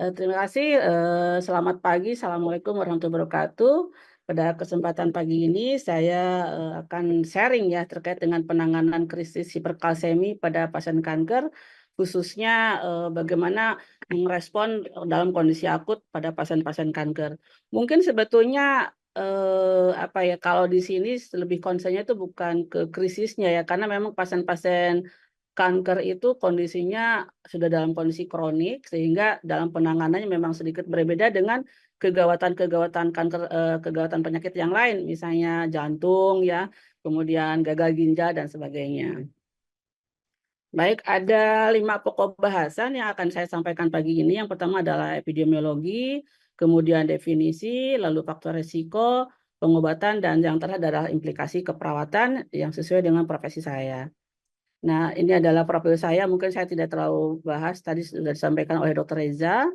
Terima kasih. Selamat pagi. Assalamualaikum warahmatullahi wabarakatuh. Pada kesempatan pagi ini saya akan sharing ya terkait dengan penanganan krisis hiperkalsemi pada pasien kanker, khususnya bagaimana merespon dalam kondisi akut pada pasien-pasien kanker. Mungkin sebetulnya apa ya, kalau di sini lebih concernnya itu bukan ke krisisnya ya, karena memang pasien-pasien kanker itu kondisinya sudah dalam kondisi kronik, sehingga dalam penanganannya memang sedikit berbeda dengan kegawatan-kegawatan kanker, kegawatan penyakit yang lain, misalnya jantung ya, kemudian gagal ginjal dan sebagainya. Baik, ada 5 pokok bahasan yang akan saya sampaikan pagi ini. Yang pertama adalah epidemiologi, kemudian definisi, lalu faktor risiko, pengobatan, dan yang terakhir adalah implikasi keperawatan yang sesuai dengan profesi saya. Nah, ini adalah profil saya, mungkin saya tidak terlalu bahas, tadi sudah disampaikan oleh Dr. Reza.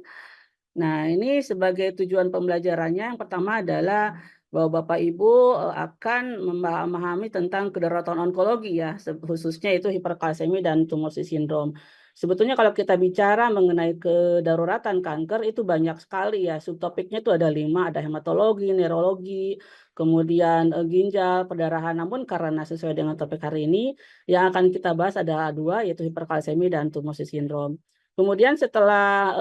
Nah, ini sebagai tujuan pembelajarannya, yang pertama adalah bahwa Bapak Ibu akan memahami tentang kedaruratan onkologi ya, khususnya itu hiperkalsemi dan tumorsis sindrom. Sebetulnya kalau kita bicara mengenai kedaruratan kanker itu banyak sekali ya, subtopiknya itu ada 5, ada hematologi, neurologi, kemudian ginjal, perdarahan. Namun karena sesuai dengan topik hari ini, yang akan kita bahas adalah 2, yaitu hiperkalsemi dan tumorsis sindrom. Kemudian setelah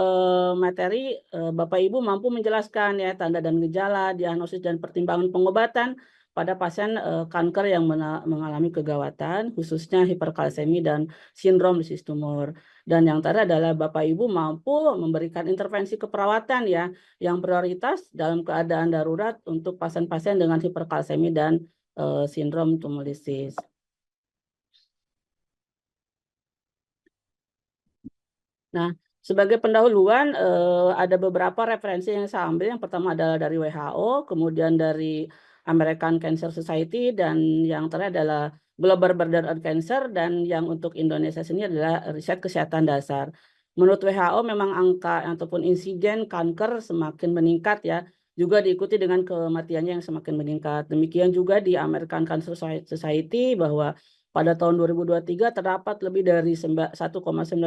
materi, Bapak Ibu mampu menjelaskan ya tanda dan gejala, diagnosis dan pertimbangan pengobatan pada pasien kanker yang mengalami kegawatan, khususnya hiperkalsemi dan sindrom lisis tumor. Dan yang terakhir adalah Bapak Ibu mampu memberikan intervensi keperawatan ya, yang prioritas dalam keadaan darurat untuk pasien-pasien dengan hiperkalsemi dan sindrom tumor lisis. Nah, sebagai pendahuluan ada beberapa referensi yang saya ambil. Yang pertama adalah dari WHO, kemudian dari American Cancer Society, dan yang terakhir adalah Global Burden of Cancer, dan yang untuk Indonesia sendiri adalah riset kesehatan dasar. Menurut WHO memang angka ataupun insiden kanker semakin meningkat ya, juga diikuti dengan kematiannya yang semakin meningkat. Demikian juga di American Cancer Society bahwa pada tahun 2023 terdapat lebih dari 1,9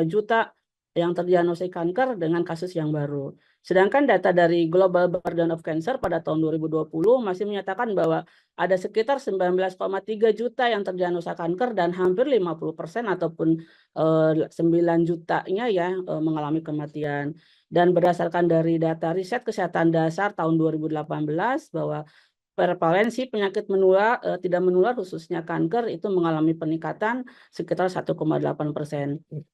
juta yang terdiagnosis kanker dengan kasus yang baru. Sedangkan data dari Global Burden of Cancer pada tahun 2020 masih menyatakan bahwa ada sekitar 19,3 juta yang terdiagnosa kanker dan hampir 50% ataupun 9 jutanya ya mengalami kematian. Dan berdasarkan dari data riset kesehatan dasar tahun 2018 bahwa prevalensi penyakit menular tidak menular khususnya kanker itu mengalami peningkatan sekitar 1,8%.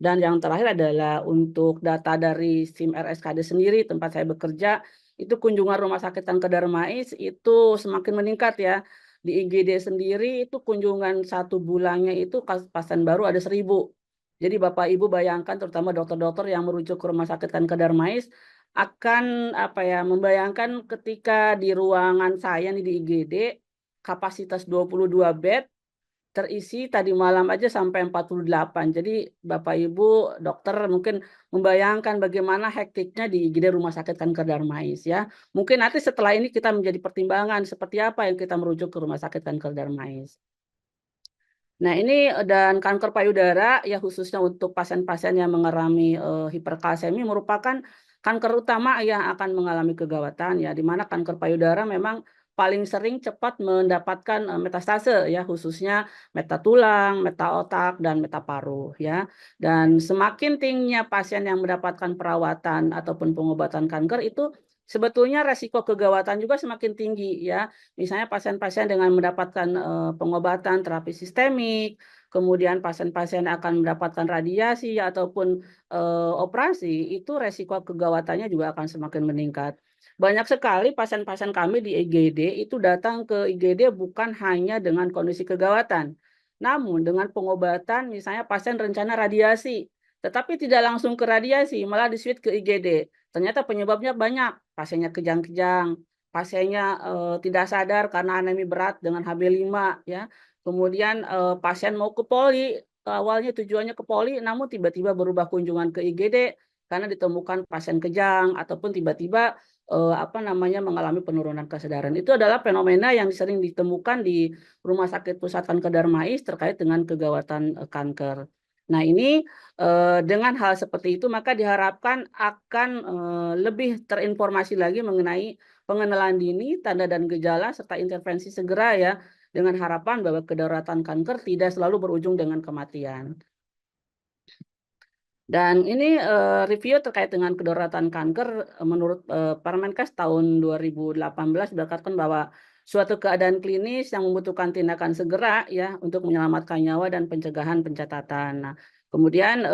Dan yang terakhir adalah untuk data dari SIM RSKD sendiri tempat saya bekerja, itu kunjungan rumah sakit kanker Darmais itu semakin meningkat ya. Di IGD sendiri itu kunjungan 1 bulannya itu pasien baru ada 1.000. Jadi Bapak Ibu bayangkan, terutama dokter-dokter yang merujuk ke rumah sakit kanker Darmais, akan apa ya, membayangkan ketika di ruangan saya nih di IGD kapasitas 22 bed terisi tadi malam aja sampai 48. Jadi Bapak Ibu dokter mungkin membayangkan bagaimana hektiknya di IGD Rumah Sakit Kanker Darmais ya. Mungkin nanti setelah ini kita menjadi pertimbangan seperti apa yang kita merujuk ke Rumah Sakit Kanker Darmais. Nah, ini dan kanker payudara ya khususnya untuk pasien-pasien yang mengalami hiperkalsemi merupakan kanker utama yang akan mengalami kegawatan ya, di mana kanker payudara memang paling sering cepat mendapatkan metastase ya, khususnya meta tulang, meta otak, dan meta paru ya. Dan semakin tingginya pasien yang mendapatkan perawatan ataupun pengobatan kanker itu sebetulnya resiko kegawatan juga semakin tinggi ya. Misalnya pasien-pasien dengan mendapatkan pengobatan terapi sistemik, kemudian pasien-pasien akan mendapatkan radiasi ataupun operasi, itu resiko kegawatannya juga akan semakin meningkat. Banyak sekali pasien-pasien kami di IGD itu datang ke IGD bukan hanya dengan kondisi kegawatan, namun dengan pengobatan misalnya pasien rencana radiasi, tetapi tidak langsung ke radiasi, malah di-switch ke IGD. Ternyata penyebabnya banyak, pasiennya kejang-kejang, pasiennya tidak sadar karena anemi berat dengan HB5 ya. Kemudian pasien mau ke poli, awalnya tujuannya ke poli namun tiba-tiba berubah kunjungan ke IGD karena ditemukan pasien kejang ataupun tiba-tiba apa namanya mengalami penurunan kesadaran. Itu adalah fenomena yang sering ditemukan di Rumah Sakit Pusat Kanker Darmais terkait dengan kegawatan kanker. Nah ini dengan hal seperti itu maka diharapkan akan lebih terinformasi lagi mengenai pengenalan dini, tanda dan gejala serta intervensi segera ya, dengan harapan bahwa kedaruratan kanker tidak selalu berujung dengan kematian. Dan ini review terkait dengan kedaruratan kanker menurut Permenkes tahun 2018 berkatakan bahwa suatu keadaan klinis yang membutuhkan tindakan segera ya untuk menyelamatkan nyawa dan pencegahan pencatatan. Nah, kemudian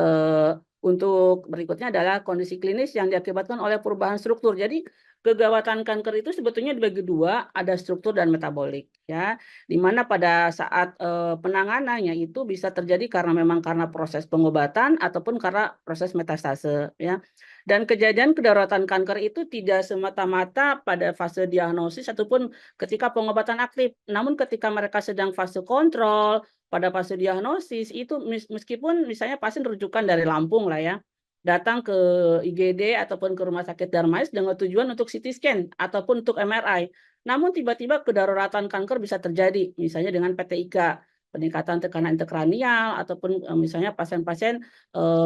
untuk berikutnya adalah kondisi klinis yang diakibatkan oleh perubahan struktur. Jadi kegawatan kanker itu sebetulnya dibagi dua, ada struktur dan metabolik ya, di mana pada saat penanganannya itu bisa terjadi karena proses pengobatan ataupun karena proses metastase ya. Dan kejadian kedaruratan kanker itu tidak semata-mata pada fase diagnosis ataupun ketika pengobatan aktif, namun ketika mereka sedang fase kontrol, pada fase diagnosis itu meskipun misalnya pasien rujukan dari Lampung lah ya, datang ke IGD ataupun ke Rumah Sakit Darmais dengan tujuan untuk CT scan ataupun untuk MRI. Namun tiba-tiba kedaruratan kanker bisa terjadi, misalnya dengan PTIK, peningkatan tekanan intrakranial ataupun misalnya pasien-pasien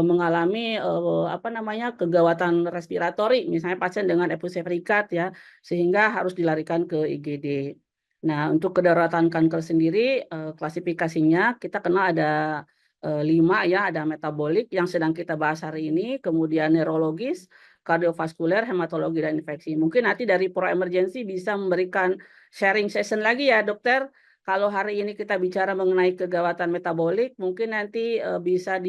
mengalami kegawatan respiratori, misalnya pasien dengan efusif rikat ya, sehingga harus dilarikan ke IGD. Nah, untuk kedaruratan kanker sendiri klasifikasinya kita kenal ada 5 ya, ada metabolik yang sedang kita bahas hari ini, kemudian neurologis, kardiovaskuler, hematologi, dan infeksi. Mungkin nanti dari Pro Emergency bisa memberikan sharing session lagi ya, dokter. Kalau hari ini kita bicara mengenai kegawatan metabolik, mungkin nanti bisa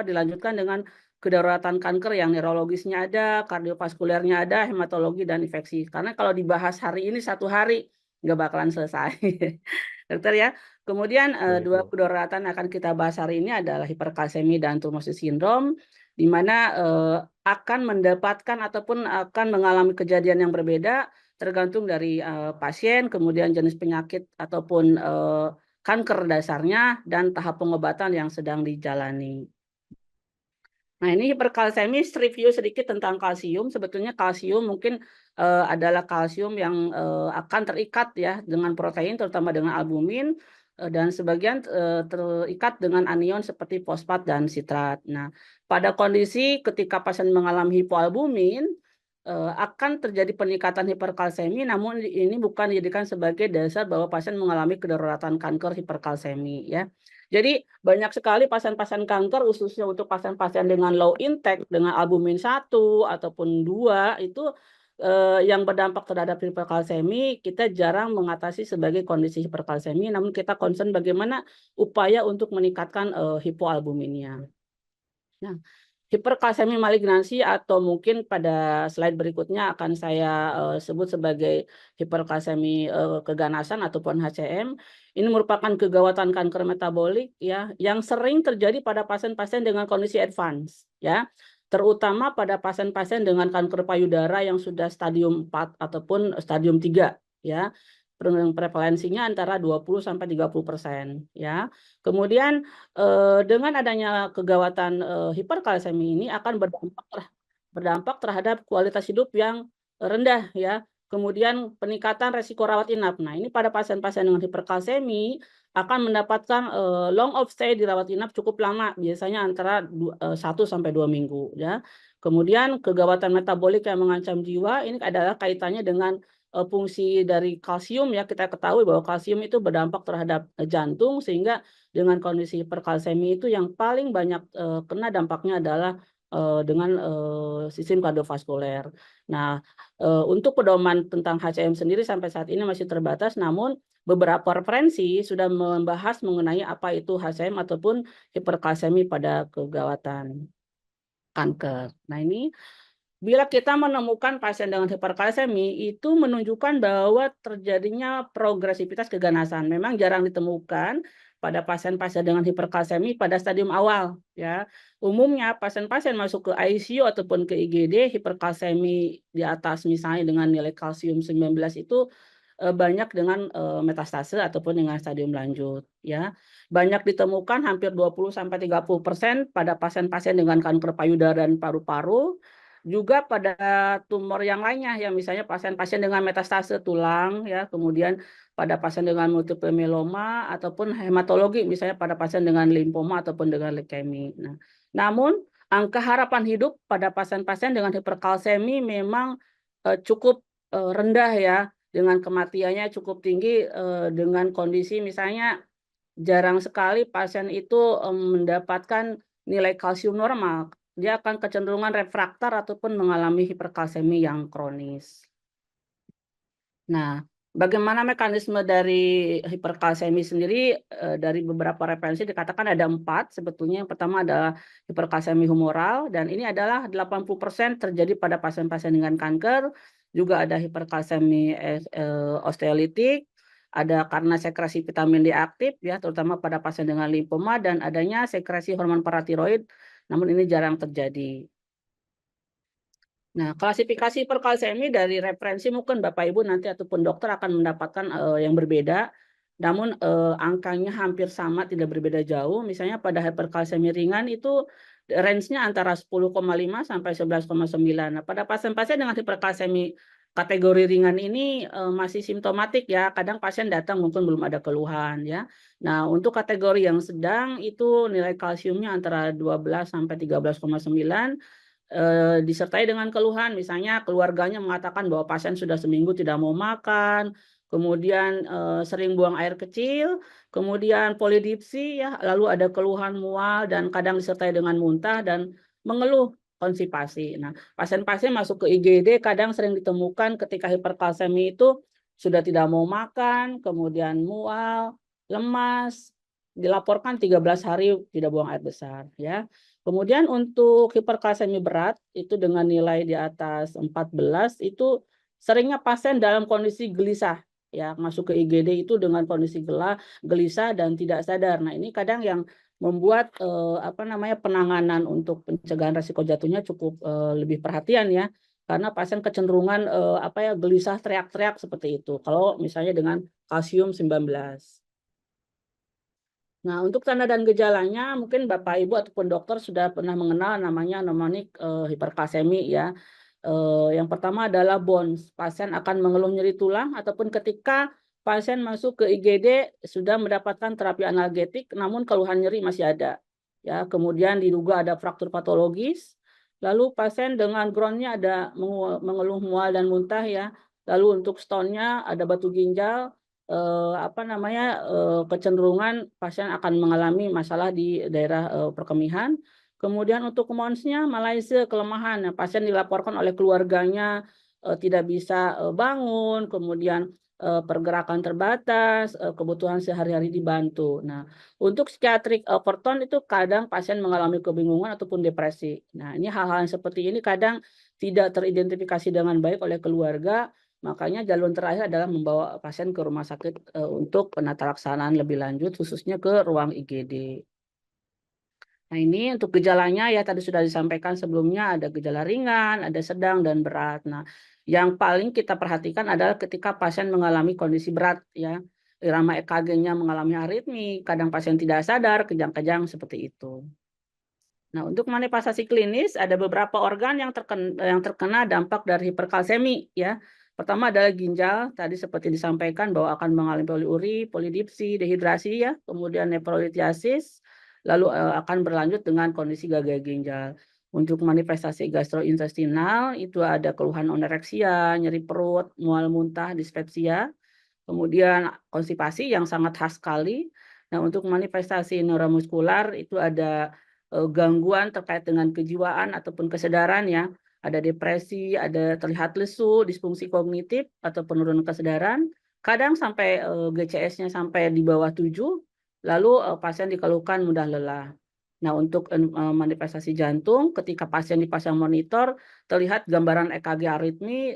dilanjutkan dengan kedaruratan kanker yang neurologisnya ada, kardiovaskulernya ada, hematologi, dan infeksi. Karena kalau dibahas hari ini 1 hari, nggak bakalan selesai. Dokter ya. Kemudian dua kedaruratan akan kita bahas hari ini adalah hiperkalsemi dan turmosis sindrom, di mana akan mendapatkan ataupun akan mengalami kejadian yang berbeda tergantung dari pasien, kemudian jenis penyakit ataupun kanker dasarnya dan tahap pengobatan yang sedang dijalani. Nah, ini hiperkalsemis review sedikit tentang kalsium. Sebetulnya kalsium mungkin adalah kalsium yang akan terikat ya dengan protein, terutama dengan albumin, dan sebagian terikat dengan anion seperti fosfat dan sitrat. Nah, pada kondisi ketika pasien mengalami hipoalbumin, akan terjadi peningkatan hiperkalsemi, namun ini bukan dijadikan sebagai dasar bahwa pasien mengalami kedaruratan kanker hiperkalsemi ya. Jadi banyak sekali pasien-pasien kanker khususnya untuk pasien-pasien dengan low intake dengan albumin 1 ataupun 2 itu yang berdampak terhadap hiperkalsemi kita jarang mengatasi sebagai kondisi hiperkalsemi, namun kita concern bagaimana upaya untuk meningkatkan hipoalbuminnya. Nah, hiperkalsemi malignansi atau mungkin pada slide berikutnya akan saya sebut sebagai hiperkalsemi keganasan ataupun HCM. Ini merupakan kegawatan kanker metabolik ya yang sering terjadi pada pasien-pasien dengan kondisi advance ya. Terutama pada pasien-pasien dengan kanker payudara yang sudah stadium 4 ataupun stadium 3 ya. Prevalensinya antara 20-30% ya. Kemudian dengan adanya kegawatan hiperkalsemi ini akan berdampak terhadap kualitas hidup yang rendah ya. Kemudian peningkatan resiko rawat inap. Nah, ini pada pasien-pasien dengan hiperkalsemi akan mendapatkan long of stay di rawat inap cukup lama, biasanya antara 1 sampai 2 minggu ya. Kemudian kegawatan metabolik yang mengancam jiwa ini adalah kaitannya dengan fungsi dari kalsium ya. Kita ketahui bahwa kalsium itu berdampak terhadap jantung, sehingga dengan kondisi hiperkalsemi itu yang paling banyak kena dampaknya adalah dengan sistem kardiovaskuler. Nah, untuk pedoman tentang HCM sendiri sampai saat ini masih terbatas, namun beberapa referensi sudah membahas mengenai apa itu HCM ataupun hiperkalsemi pada kegawatan kanker. Nah, ini bila kita menemukan pasien dengan hiperkalsemi, itu menunjukkan bahwa terjadinya progresivitas keganasan. Memang jarang ditemukan pada pasien-pasien dengan hiperkalsemi pada stadium awal. Ya, umumnya pasien-pasien masuk ke ICU ataupun ke IGD hiperkalsemi di atas misalnya dengan nilai kalsium 19 itu banyak dengan metastase ataupun dengan stadium lanjut. Ya, banyak ditemukan hampir 20-30% pada pasien-pasien dengan kanker payudara dan paru-paru. Juga pada tumor yang lainnya yang misalnya pasien-pasien dengan metastase tulang ya, kemudian pada pasien dengan multiple myeloma ataupun hematologi misalnya pada pasien dengan limfoma ataupun dengan leukemia. Nah, namun angka harapan hidup pada pasien-pasien dengan hiperkalsemi memang cukup rendah ya, dengan kematiannya cukup tinggi dengan kondisi misalnya jarang sekali pasien itu mendapatkan nilai kalsium normal. Dia akan kecenderungan refraktar ataupun mengalami hiperkalsemi yang kronis. Nah, bagaimana mekanisme dari hiperkalsemi sendiri? Dari beberapa referensi dikatakan ada 4 sebetulnya. Yang pertama adalah hiperkalsemi humoral, dan ini adalah 80% terjadi pada pasien-pasien dengan kanker. Juga ada hiperkalsemi osteolitik, ada karena sekresi vitamin D aktif ya, terutama pada pasien dengan limfoma, dan adanya sekresi hormon paratiroid, namun ini jarang terjadi. Nah, klasifikasi hiperkalsemi dari referensi mungkin Bapak Ibu nanti ataupun dokter akan mendapatkan yang berbeda. Namun angkanya hampir sama, tidak berbeda jauh. Misalnya pada hiperkalsemi ringan itu range-nya antara 10,5 sampai 11,9. Nah, pada pasien-pasien dengan hiperkalsemi kategori ringan ini masih simptomatik ya. Kadang pasien datang mungkin belum ada keluhan ya. Nah, untuk kategori yang sedang itu nilai kalsiumnya antara 12 sampai 13,9, disertai dengan keluhan, misalnya keluarganya mengatakan bahwa pasien sudah seminggu tidak mau makan, kemudian sering buang air kecil, kemudian polidipsi ya, lalu ada keluhan mual dan kadang disertai dengan muntah dan mengeluh konstipasi. Nah, pasien-pasien masuk ke IGD kadang sering ditemukan ketika hiperkalsemi itu sudah tidak mau makan, kemudian mual, lemas, dilaporkan 13 hari tidak buang air besar ya. Kemudian untuk hiperkalsemi berat itu dengan nilai di atas 14 itu seringnya pasien dalam kondisi gelisah ya, masuk ke IGD itu dengan kondisi gelisah dan tidak sadar. Nah, ini kadang yang membuat penanganan untuk pencegahan risiko jatuhnya cukup lebih perhatian ya. Karena pasien kecenderungan gelisah teriak-teriak seperti itu. Kalau misalnya dengan kalsium 19. Nah, untuk tanda dan gejalanya mungkin Bapak Ibu ataupun dokter sudah pernah mengenal namanya mnemonik hiperkalsemi ya. Yang pertama adalah BONS. Pasien akan mengeluh nyeri tulang ataupun ketika pasien masuk ke IGD sudah mendapatkan terapi analgetik namun keluhan nyeri masih ada. Ya, kemudian diduga ada fraktur patologis. Lalu pasien dengan groundnya ada mengeluh mual dan muntah ya. Lalu untuk stone-nya ada batu ginjal, kecenderungan pasien akan mengalami masalah di daerah perkemihan. Kemudian untuk mons-nya Malaysia kelemahan. Nah, pasien dilaporkan oleh keluarganya tidak bisa bangun, kemudian pergerakan terbatas, kebutuhan sehari-hari dibantu. Nah, untuk psikiatrik overtone itu kadang pasien mengalami kebingungan ataupun depresi. Nah, ini hal-hal yang seperti ini kadang tidak teridentifikasi dengan baik oleh keluarga. Makanya jalur terakhir adalah membawa pasien ke rumah sakit untuk penatalaksanaan lebih lanjut, khususnya ke ruang IGD. Nah, ini untuk gejalanya ya tadi sudah disampaikan sebelumnya, ada gejala ringan, ada sedang, dan berat. Nah, yang paling kita perhatikan adalah ketika pasien mengalami kondisi berat ya, irama EKG-nya mengalami aritmi, kadang pasien tidak sadar, kejang-kejang seperti itu. Nah, untuk manifestasi klinis ada beberapa organ yang terkena dampak dari hiperkalsemi ya. Pertama adalah ginjal, tadi seperti disampaikan bahwa akan mengalami poliuri, polidipsi, dehidrasi ya, kemudian nefrolitiasis, lalu akan berlanjut dengan kondisi gagal ginjal. Untuk manifestasi gastrointestinal itu ada keluhan anoreksia, nyeri perut, mual muntah, dispepsia, kemudian konstipasi yang sangat khas sekali. Nah, untuk manifestasi neuromuskular itu ada gangguan terkait dengan kejiwaan ataupun kesadaran ya. Ada depresi, ada terlihat lesu, disfungsi kognitif atau penurunan kesadaran. Kadang sampai GCS-nya sampai di bawah 7, lalu pasien dikeluhkan mudah lelah. Nah, untuk manifestasi jantung, ketika pasien dipasang monitor, terlihat gambaran EKG aritmi,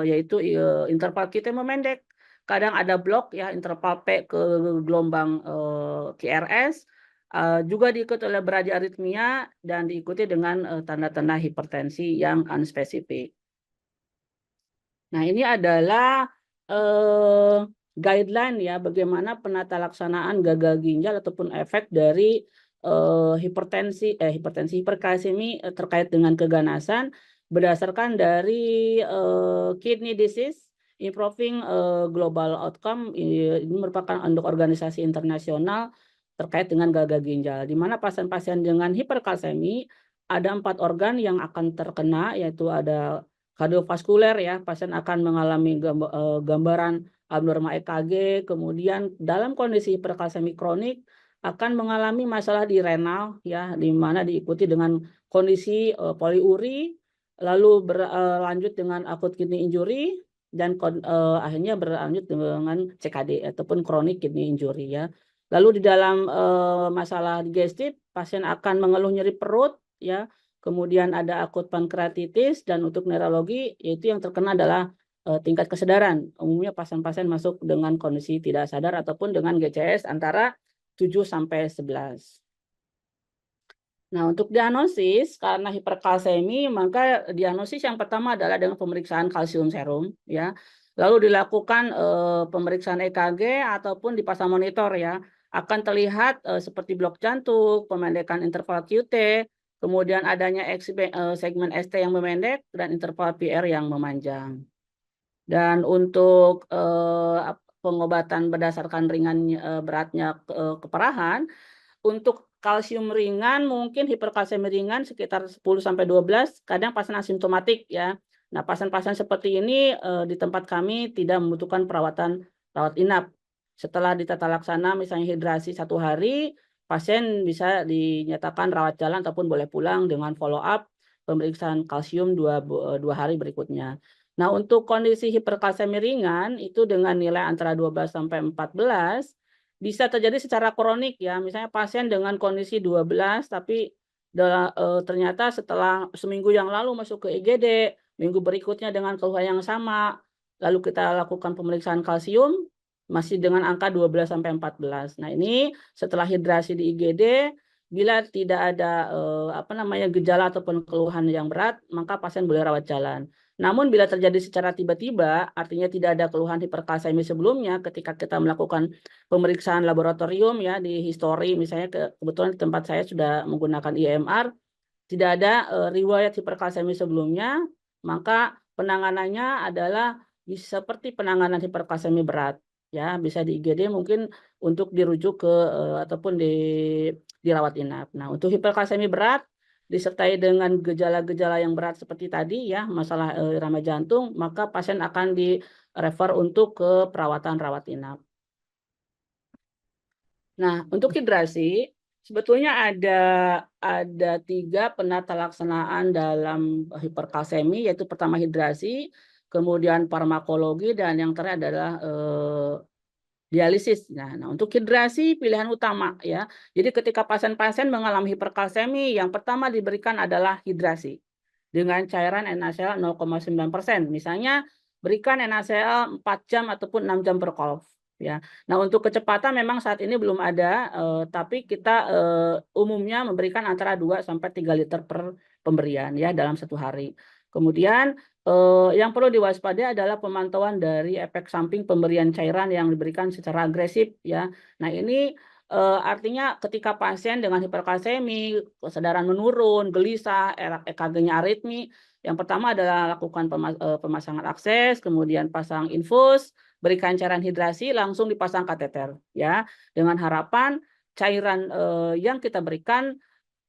yaitu interval QT memendek. Kadang ada blok ya, interval P ke gelombang QRS, juga diikuti oleh bradiaritmia dan diikuti dengan tanda-tanda hipertensi yang unspesifik. Nah, ini adalah guideline ya bagaimana penata laksanaan gagal ginjal ataupun efek dari hiperkalsemi terkait dengan keganasan berdasarkan dari kidney disease Improving Global Outcome ini merupakan untuk organisasi internasional terkait dengan gagal ginjal, di mana pasien-pasien dengan hiperkalsemi ada 4 organ yang akan terkena, yaitu ada kardiovaskuler ya, pasien akan mengalami gambaran abnormal EKG, kemudian dalam kondisi hiperkalsemi kronik akan mengalami masalah di renal ya, di mana diikuti dengan kondisi poliuri, lalu berlanjut dengan akut kidney injury dan akhirnya berlanjut dengan CKD ataupun chronic kidney injury ya. Lalu di dalam masalah digestif, pasien akan mengeluh nyeri perut ya, kemudian ada akut pankreatitis, dan untuk neurologi yaitu yang terkena adalah tingkat kesadaran. Umumnya pasien-pasien masuk dengan kondisi tidak sadar ataupun dengan GCS antara 7 sampai 11. Nah, untuk diagnosis karena hiperkalsemi, maka diagnosis yang pertama adalah dengan pemeriksaan kalsium serum ya. Lalu dilakukan pemeriksaan EKG ataupun dipasang monitor ya. Akan terlihat seperti blok jantung, pemendekan interval QT, kemudian adanya segmen ST yang memendek dan interval PR yang memanjang. Dan untuk pengobatan berdasarkan ringan beratnya keparahan, untuk kalsium ringan mungkin hiperkalsemi ringan sekitar 10 sampai 12, kadang pasien asimptomatik ya. Nah, pasien-pasien seperti ini di tempat kami tidak membutuhkan perawatan rawat inap. Setelah ditata laksana misalnya hidrasi 1 hari, pasien bisa dinyatakan rawat jalan ataupun boleh pulang dengan follow up pemeriksaan kalsium 2 hari berikutnya. Nah, untuk kondisi hiperkalsemi ringan itu dengan nilai antara 12 sampai 14 bisa terjadi secara kronik ya, misalnya pasien dengan kondisi 12 tapi ternyata setelah seminggu yang lalu masuk ke IGD, minggu berikutnya dengan keluhan yang sama, lalu kita lakukan pemeriksaan kalsium masih dengan angka 12 sampai 14. Nah, ini setelah hidrasi di IGD, bila tidak ada gejala ataupun keluhan yang berat, maka pasien boleh rawat jalan. Namun bila terjadi secara tiba-tiba, artinya tidak ada keluhan hiperkalsemi sebelumnya, ketika kita melakukan pemeriksaan laboratorium ya di histori, misalnya kebetulan di tempat saya sudah menggunakan IMR, tidak ada riwayat hiperkalsemi sebelumnya, maka penanganannya adalah seperti penanganan hiperkalsemi berat ya, bisa di IGD mungkin untuk dirujuk ke ataupun dirawat inap. Nah, untuk hiperkalsemi berat disertai dengan gejala-gejala yang berat seperti tadi ya, masalah irama jantung, maka pasien akan direfer untuk ke perawatan rawat inap. Nah, untuk hidrasi sebetulnya ada 3 penata laksanaan dalam hiperkalsemi, yaitu pertama hidrasi, kemudian farmakologi, dan yang terakhir adalah dialisis. Nah, untuk hidrasi pilihan utama ya. Jadi ketika pasien-pasien mengalami hiperkalsemi, yang pertama diberikan adalah hidrasi dengan cairan NaCl 0,9%. Misalnya berikan NaCl 4 jam ataupun 6 jam per kolf ya. Nah, untuk kecepatan memang saat ini belum ada, tapi kita umumnya memberikan antara 2 sampai 3 liter per pemberian ya dalam 1 hari. Kemudian yang perlu diwaspadai adalah pemantauan dari efek samping pemberian cairan yang diberikan secara agresif ya. Nah, ini artinya ketika pasien dengan hiperkalsemi, kesadaran menurun, gelisah, EKG-nya aritmi, yang pertama adalah lakukan pemasangan akses, kemudian pasang infus, berikan cairan hidrasi, langsung dipasang kateter ya. Dengan harapan cairan yang kita berikan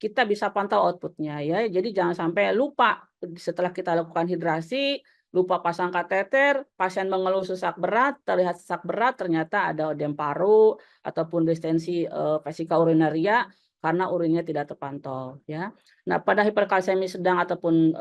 kita bisa pantau outputnya ya. Jadi jangan sampai lupa setelah kita lakukan hidrasi, lupa pasang kateter, pasien mengeluh sesak berat, terlihat sesak berat, ternyata ada ödem paru ataupun distensi vesika urinaria karena urinnya tidak terpantau ya. Nah, pada hiperkalsemi sedang ataupun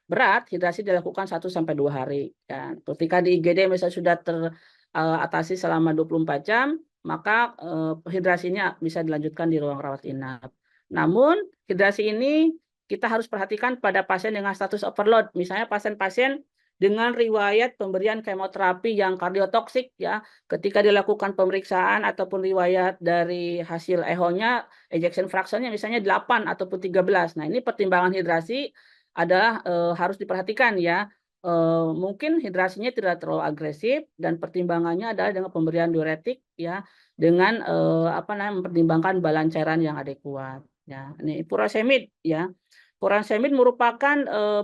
berat, hidrasi dilakukan 1 sampai 2 hari ya. Ketika di IGD misalnya sudah teratasi selama 24 jam, maka hidrasinya bisa dilanjutkan di ruang rawat inap. Namun, hidrasi ini kita harus perhatikan pada pasien dengan status overload. Misalnya pasien-pasien dengan riwayat pemberian kemoterapi yang kardiotoksik ya, ketika dilakukan pemeriksaan ataupun riwayat dari hasil echo-nya, ejection fraction-nya misalnya 8 ataupun 13. Nah, ini pertimbangan hidrasi adalah harus diperhatikan ya. Mungkin hidrasinya tidak terlalu agresif dan pertimbangannya adalah dengan pemberian diuretik ya, dengan mempertimbangkan balan cairan yang adekuat. Ya, ini furosemid ya. Furansemid merupakan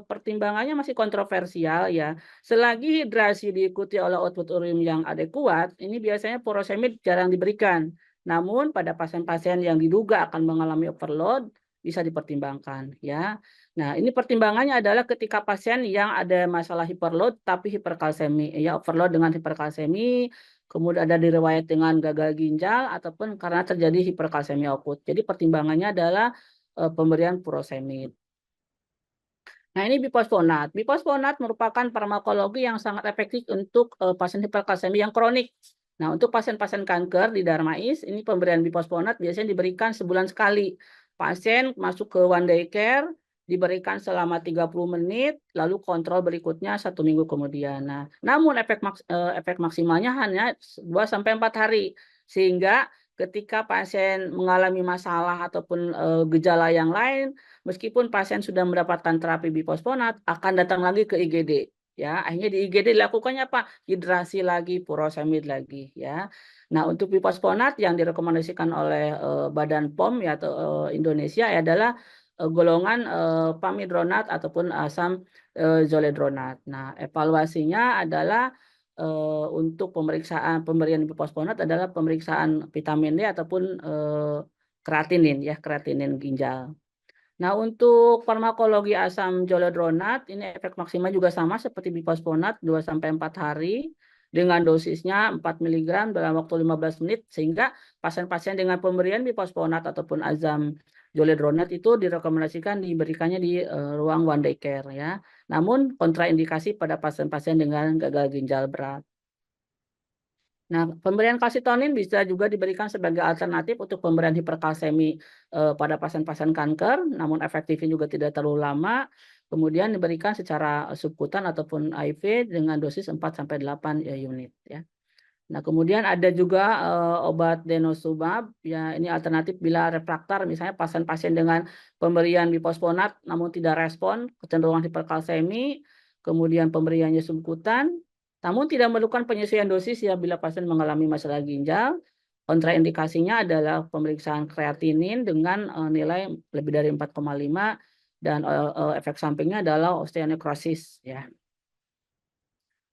pertimbangannya masih kontroversial ya. Selagi hidrasi diikuti oleh output urin yang adekuat, ini biasanya furosemid jarang diberikan. Namun pada pasien-pasien yang diduga akan mengalami overload bisa dipertimbangkan ya. Nah, ini pertimbangannya adalah ketika pasien yang ada masalah hiperload tapi hiperkalsemi ya, overload dengan hiperkalsemi, kemudian ada diriwayat dengan gagal ginjal ataupun karena terjadi hiperkalsemi akut. Jadi pertimbangannya adalah pemberian furosemid. Nah, ini bifosfonat. Bifosfonat merupakan farmakologi yang sangat efektif untuk pasien hiperkalsemi yang kronik. Nah, untuk pasien-pasien kanker di Darmais, ini pemberian bifosfonat biasanya diberikan sebulan sekali. Pasien masuk ke one day care, diberikan selama 30 menit, lalu kontrol berikutnya 1 minggu kemudian. Nah, namun efek maksimalnya hanya 2 sampai 4 hari. Sehingga ketika pasien mengalami masalah ataupun gejala yang lain, meskipun pasien sudah mendapatkan terapi bifosfonat, akan datang lagi ke IGD. Ya, akhirnya di IGD dilakukannya apa? Hidrasi lagi, furosemid lagi, ya. Nah, untuk bifosfonat yang direkomendasikan oleh Badan POM ya atau Indonesia adalah golongan pamidronat ataupun asam zoledronat. Nah, evaluasinya adalah untuk pemeriksaan pemberian bifosfonat adalah pemeriksaan vitamin D ataupun kreatinin ya, kreatinin ginjal. Nah, untuk farmakologi asam zoledronat, ini efek maksimal juga sama seperti bifosfonat 2 sampai 4 hari dengan dosisnya 4 mg dalam waktu 15 menit sehingga pasien-pasien dengan pemberian bifosfonat ataupun asam zoledronat itu direkomendasikan diberikannya di ruang one day care ya. Namun kontraindikasi pada pasien-pasien dengan gagal ginjal berat. Nah, pemberian kalsitonin bisa juga diberikan sebagai alternatif untuk pemberian hiperkalsemi pada pasien-pasien kanker, namun efektifnya juga tidak terlalu lama. Kemudian diberikan secara subkutan ataupun IV dengan dosis 4 sampai 8 unit ya. Nah, kemudian ada juga obat denosumab ya, ini alternatif bila refraktar misalnya pasien-pasien dengan pemberian bifosfonat namun tidak respon, kecenderungan hiperkalsemi, kemudian pemberiannya subkutan, namun tidak memerlukan penyesuaian dosis ya bila pasien mengalami masalah ginjal. Kontraindikasinya adalah pemeriksaan kreatinin dengan nilai lebih dari 4,5 dan efek sampingnya adalah osteonekrosis ya.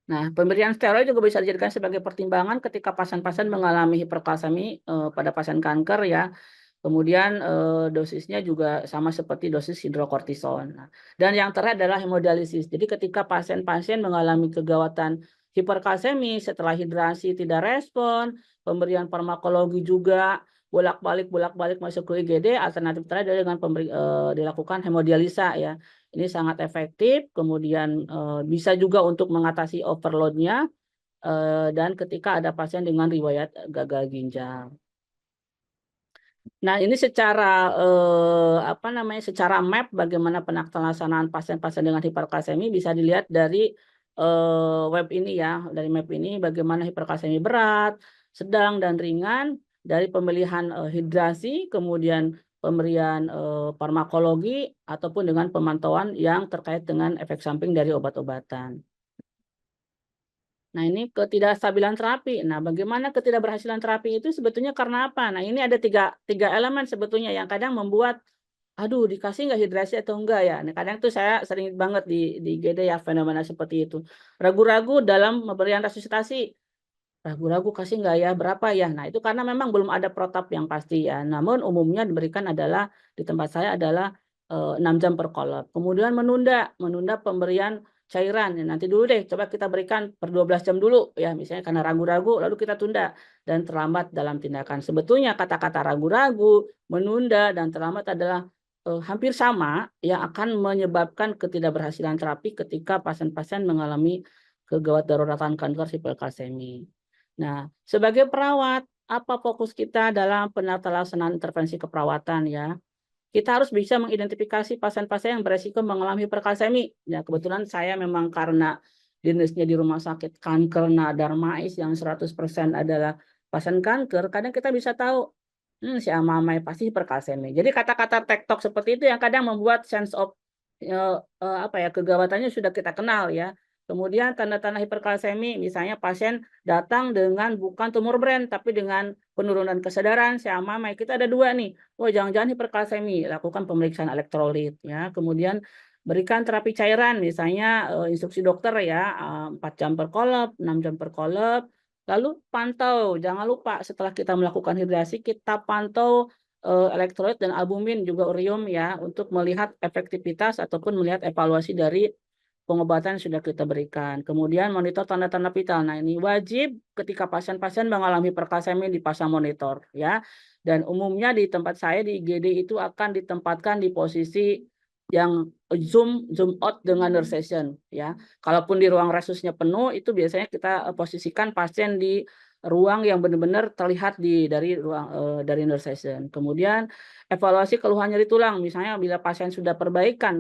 Nah, pemberian steroid juga bisa dijadikan sebagai pertimbangan ketika pasien-pasien mengalami hiperkalsemi pada pasien kanker ya. Kemudian dosisnya juga sama seperti dosis hidrokortison. Nah, dan yang terakhir adalah hemodialisis. Jadi ketika pasien-pasien mengalami kegawatan hiperkalsemi setelah hidrasi tidak respon, pemberian farmakologi juga bolak-balik masuk ke IGD, alternatif terakhir adalah dengan dilakukan hemodialisa ya. Ini sangat efektif, kemudian bisa juga untuk mengatasi overload-nya dan ketika ada pasien dengan riwayat gagal ginjal. Nah, ini secara apa namanya, secara map bagaimana pelaksanaan pasien-pasien dengan hiperkalsemi bisa dilihat dari web ini ya, dari map ini bagaimana hiperkalsemi berat, sedang dan ringan dari pemilihan hidrasi, kemudian pemberian farmakologi ataupun dengan pemantauan yang terkait dengan efek samping dari obat-obatan. Nah, ini ketidakstabilan terapi. Nah, bagaimana ketidakberhasilan terapi itu sebetulnya karena apa? Nah, ini ada tiga elemen sebetulnya yang kadang membuat, aduh dikasih nggak hidrasi atau enggak ya. Nah, kadang tuh saya sering banget di IGD ya fenomena seperti itu. Ragu-ragu dalam pemberian resusitasi. Ragu-ragu kasih nggak ya, berapa ya? Nah, itu karena memang belum ada protap yang pasti ya. Namun umumnya diberikan adalah di tempat saya adalah 6 jam per kolab. Kemudian menunda pemberian cairan. Ya, nanti dulu deh, coba kita berikan per 12 jam dulu ya, misalnya karena ragu-ragu lalu kita tunda dan terlambat dalam tindakan. Sebetulnya kata-kata ragu-ragu, menunda dan terlambat adalah hampir sama yang akan menyebabkan ketidakberhasilan terapi ketika pasien-pasien mengalami kegawat daruratan kanker hiperkalsemi. Nah, sebagai perawat, apa fokus kita dalam pelaksanaan intervensi keperawatan ya? Kita harus bisa mengidentifikasi pasien-pasien yang beresiko mengalami hiperkalsemi. Ya, kebetulan saya memang karena dinasnya di rumah sakit kanker Darmais yang 100% adalah pasien kanker, kadang kita bisa tahu, si Amamai pasti hiperkalsemi. Jadi kata-kata tektok seperti itu yang kadang membuat sense of apa ya, kegawatannya sudah kita kenal ya. Kemudian tanda-tanda hiperkalsemi, misalnya pasien datang dengan bukan tumor brain, tapi dengan penurunan kesadaran, siamamai. Kita ada dua nih. Oh, jangan-jangan hiperkalsemi. Lakukan pemeriksaan elektrolit ya. Kemudian berikan terapi cairan, misalnya instruksi dokter ya, 4 jam per kolep, 6 jam per kolep. Lalu pantau, jangan lupa setelah kita melakukan hidrasi, kita pantau elektrolit dan albumin juga urium ya untuk melihat efektivitas ataupun melihat evaluasi dari pengobatan yang sudah kita berikan. Kemudian monitor tanda-tanda vital. Nah, ini wajib ketika pasien-pasien mengalami hiperkalsemi dipasang monitor ya. Dan umumnya di tempat saya di IGD itu akan ditempatkan di posisi yang zoom out dengan nurse session ya. Kalaupun di ruang resusnya penuh itu biasanya kita posisikan pasien di ruang yang benar-benar terlihat dari ruang dari nurse session. Kemudian evaluasi keluhan nyeri tulang, misalnya bila pasien sudah perbaikan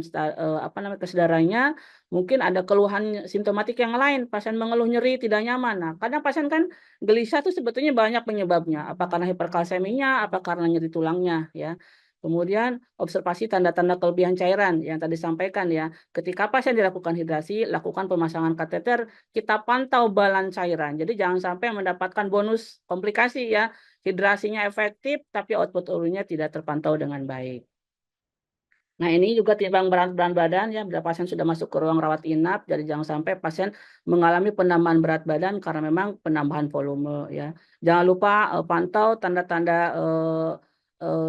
kesadarannya, mungkin ada keluhan simptomatik yang lain, pasien mengeluh nyeri tidak nyaman. Nah, kadang pasien kan gelisah tuh sebetulnya banyak penyebabnya, apa karena hiperkalseminya, apa karena nyeri tulangnya ya. Kemudian observasi tanda-tanda kelebihan cairan yang tadi disampaikan ya. Ketika pasien dilakukan hidrasi, lakukan pemasangan kateter, kita pantau balan cairan. Jadi jangan sampai mendapatkan bonus komplikasi ya. Hidrasinya efektif tapi output urinnya tidak terpantau dengan baik. Nah, ini juga timbang berat badan ya, bila pasien sudah masuk ke ruang rawat inap, jadi jangan sampai pasien mengalami penambahan berat badan karena memang penambahan volume ya. Jangan lupa pantau tanda-tanda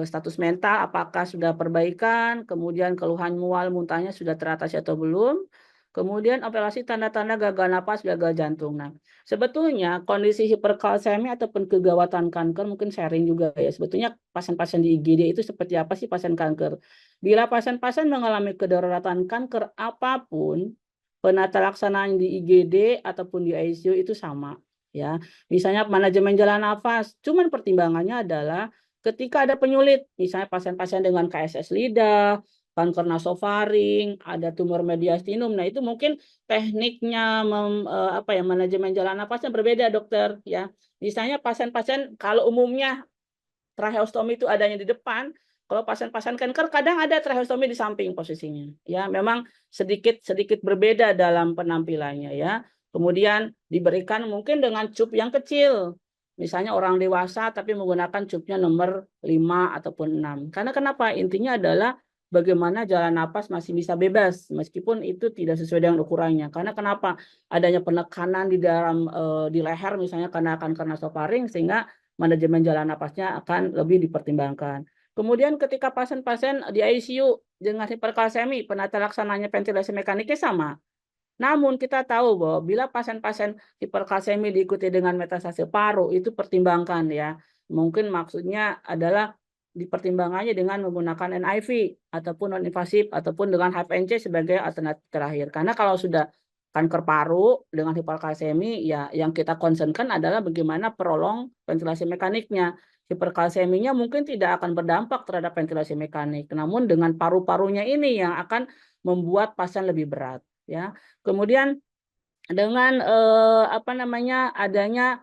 status mental, apakah sudah perbaikan, kemudian keluhan mual muntahnya sudah teratasi atau belum, kemudian evaluasi tanda-tanda gagal napas, gagal jantung. Nah, sebetulnya kondisi hiperkalsemi ataupun kegawatan kanker, mungkin sharing juga ya, sebetulnya pasien-pasien di IGD itu seperti apa sih pasien kanker? Bila pasien-pasien mengalami kedaruratan kanker apapun, penata laksanaan di IGD ataupun di ICU itu sama ya. Misalnya manajemen jalan nafas, cuman pertimbangannya adalah ketika ada penyulit, misalnya pasien-pasien dengan KSS lidah, kanker nasofaring, ada tumor mediastinum. Nah, itu mungkin tekniknya manajemen jalan nafasnya berbeda, dokter ya. Misalnya pasien-pasien kalau umumnya tracheostomi itu adanya di depan, kalau pasien-pasien kanker kadang ada tracheostomi di samping posisinya. Ya, memang sedikit berbeda dalam penampilannya ya. Kemudian diberikan mungkin dengan cup yang kecil. Misalnya orang dewasa tapi menggunakan cupnya nomor 5 ataupun 6. Karena kenapa? Intinya adalah bagaimana jalan napas masih bisa bebas meskipun itu tidak sesuai dengan ukurannya. Karena kenapa? Adanya penekanan di dalam di leher misalnya karena kanker nasofaring sehingga manajemen jalan napasnya akan lebih dipertimbangkan. Kemudian ketika pasien-pasien di ICU dengan hiperkalsemi, penata laksananya ventilasi mekaniknya sama. Namun kita tahu bahwa bila pasien-pasien hiperkalsemi diikuti dengan metastase paru, itu pertimbangkan ya. Mungkin maksudnya adalah dipertimbangannya dengan menggunakan NIV ataupun non-invasif ataupun dengan HFNC sebagai alternatif terakhir. Karena kalau sudah kanker paru dengan hiperkalsemi, ya yang kita concernkan adalah bagaimana prolong ventilasi mekaniknya. Hiperkalseminya mungkin tidak akan berdampak terhadap ventilasi mekanik, namun dengan paru-parunya ini yang akan membuat pasien lebih berat. Ya, kemudian dengan adanya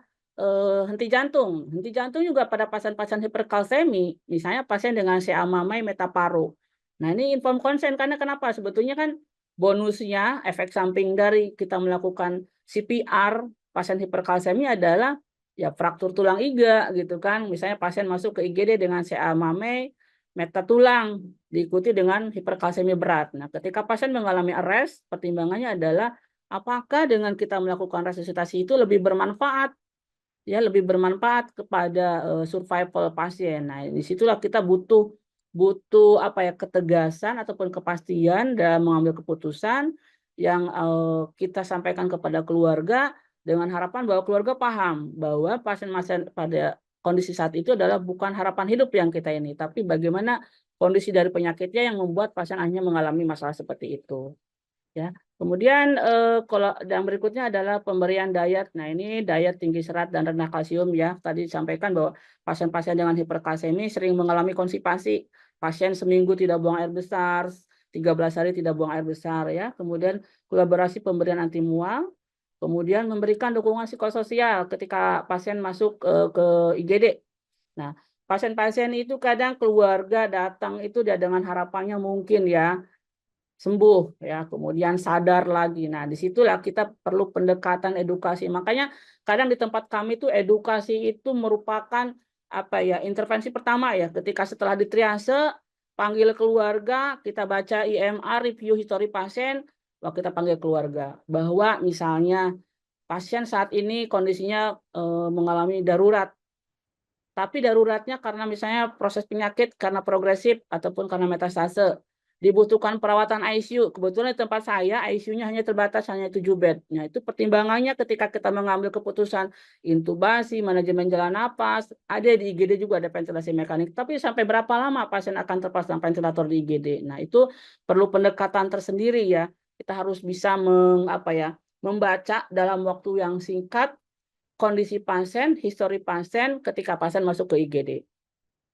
henti jantung. Henti jantung juga pada pasien-pasien hiperkalsemi, misalnya pasien dengan CA-MAMAI metaparu. Nah, ini inform consent karena kenapa? Sebetulnya kan bonusnya efek samping dari kita melakukan CPR pasien hiperkalsemi adalah ya fraktur tulang iga gitu kan. Misalnya pasien masuk ke IGD dengan CA-MAMAI metatulang diikuti dengan hiperkalsemi berat. Nah, ketika pasien mengalami arrest, pertimbangannya adalah apakah dengan kita melakukan resusitasi itu lebih bermanfaat, ya lebih bermanfaat kepada survival pasien. Nah, disitulah kita butuh butuh ketegasan ataupun kepastian dalam mengambil keputusan yang kita sampaikan kepada keluarga dengan harapan bahwa keluarga paham bahwa pasien-pasien pada kondisi saat itu adalah bukan harapan hidup yang kita ini, tapi bagaimana kondisi dari penyakitnya yang membuat pasien akhirnya mengalami masalah seperti itu. Ya, kemudian kalau yang berikutnya adalah pemberian diet. Nah, ini diet tinggi serat dan rendah kalsium ya. Tadi disampaikan bahwa pasien-pasien dengan hiperkalsemi sering mengalami konstipasi. Pasien seminggu tidak buang air besar, 13 hari tidak buang air besar ya. Kemudian kolaborasi pemberian anti mual, kemudian memberikan dukungan psikososial ketika pasien masuk ke IGD. Nah, pasien-pasien itu kadang keluarga datang itu dia dengan harapannya mungkin ya sembuh ya, kemudian sadar lagi. Nah, disitulah kita perlu pendekatan edukasi. Makanya kadang di tempat kami tuh edukasi itu merupakan apa ya, intervensi pertama ya. Ketika setelah ditriase, panggil keluarga, kita baca IMR, review history pasien, lalu kita panggil keluarga bahwa misalnya pasien saat ini kondisinya mengalami darurat. Tapi daruratnya karena misalnya proses penyakit karena progresif ataupun karena metastase. Dibutuhkan perawatan ICU. Kebetulan di tempat saya ICU-nya hanya terbatas hanya 7 bed. Nah, itu pertimbangannya ketika kita mengambil keputusan intubasi, manajemen jalan napas, ada di IGD juga ada ventilasi mekanik. Tapi sampai berapa lama pasien akan terpasang ventilator di IGD? Nah, itu perlu pendekatan tersendiri ya. Kita harus bisa membaca dalam waktu yang singkat kondisi pasien, histori pasien ketika pasien masuk ke IGD.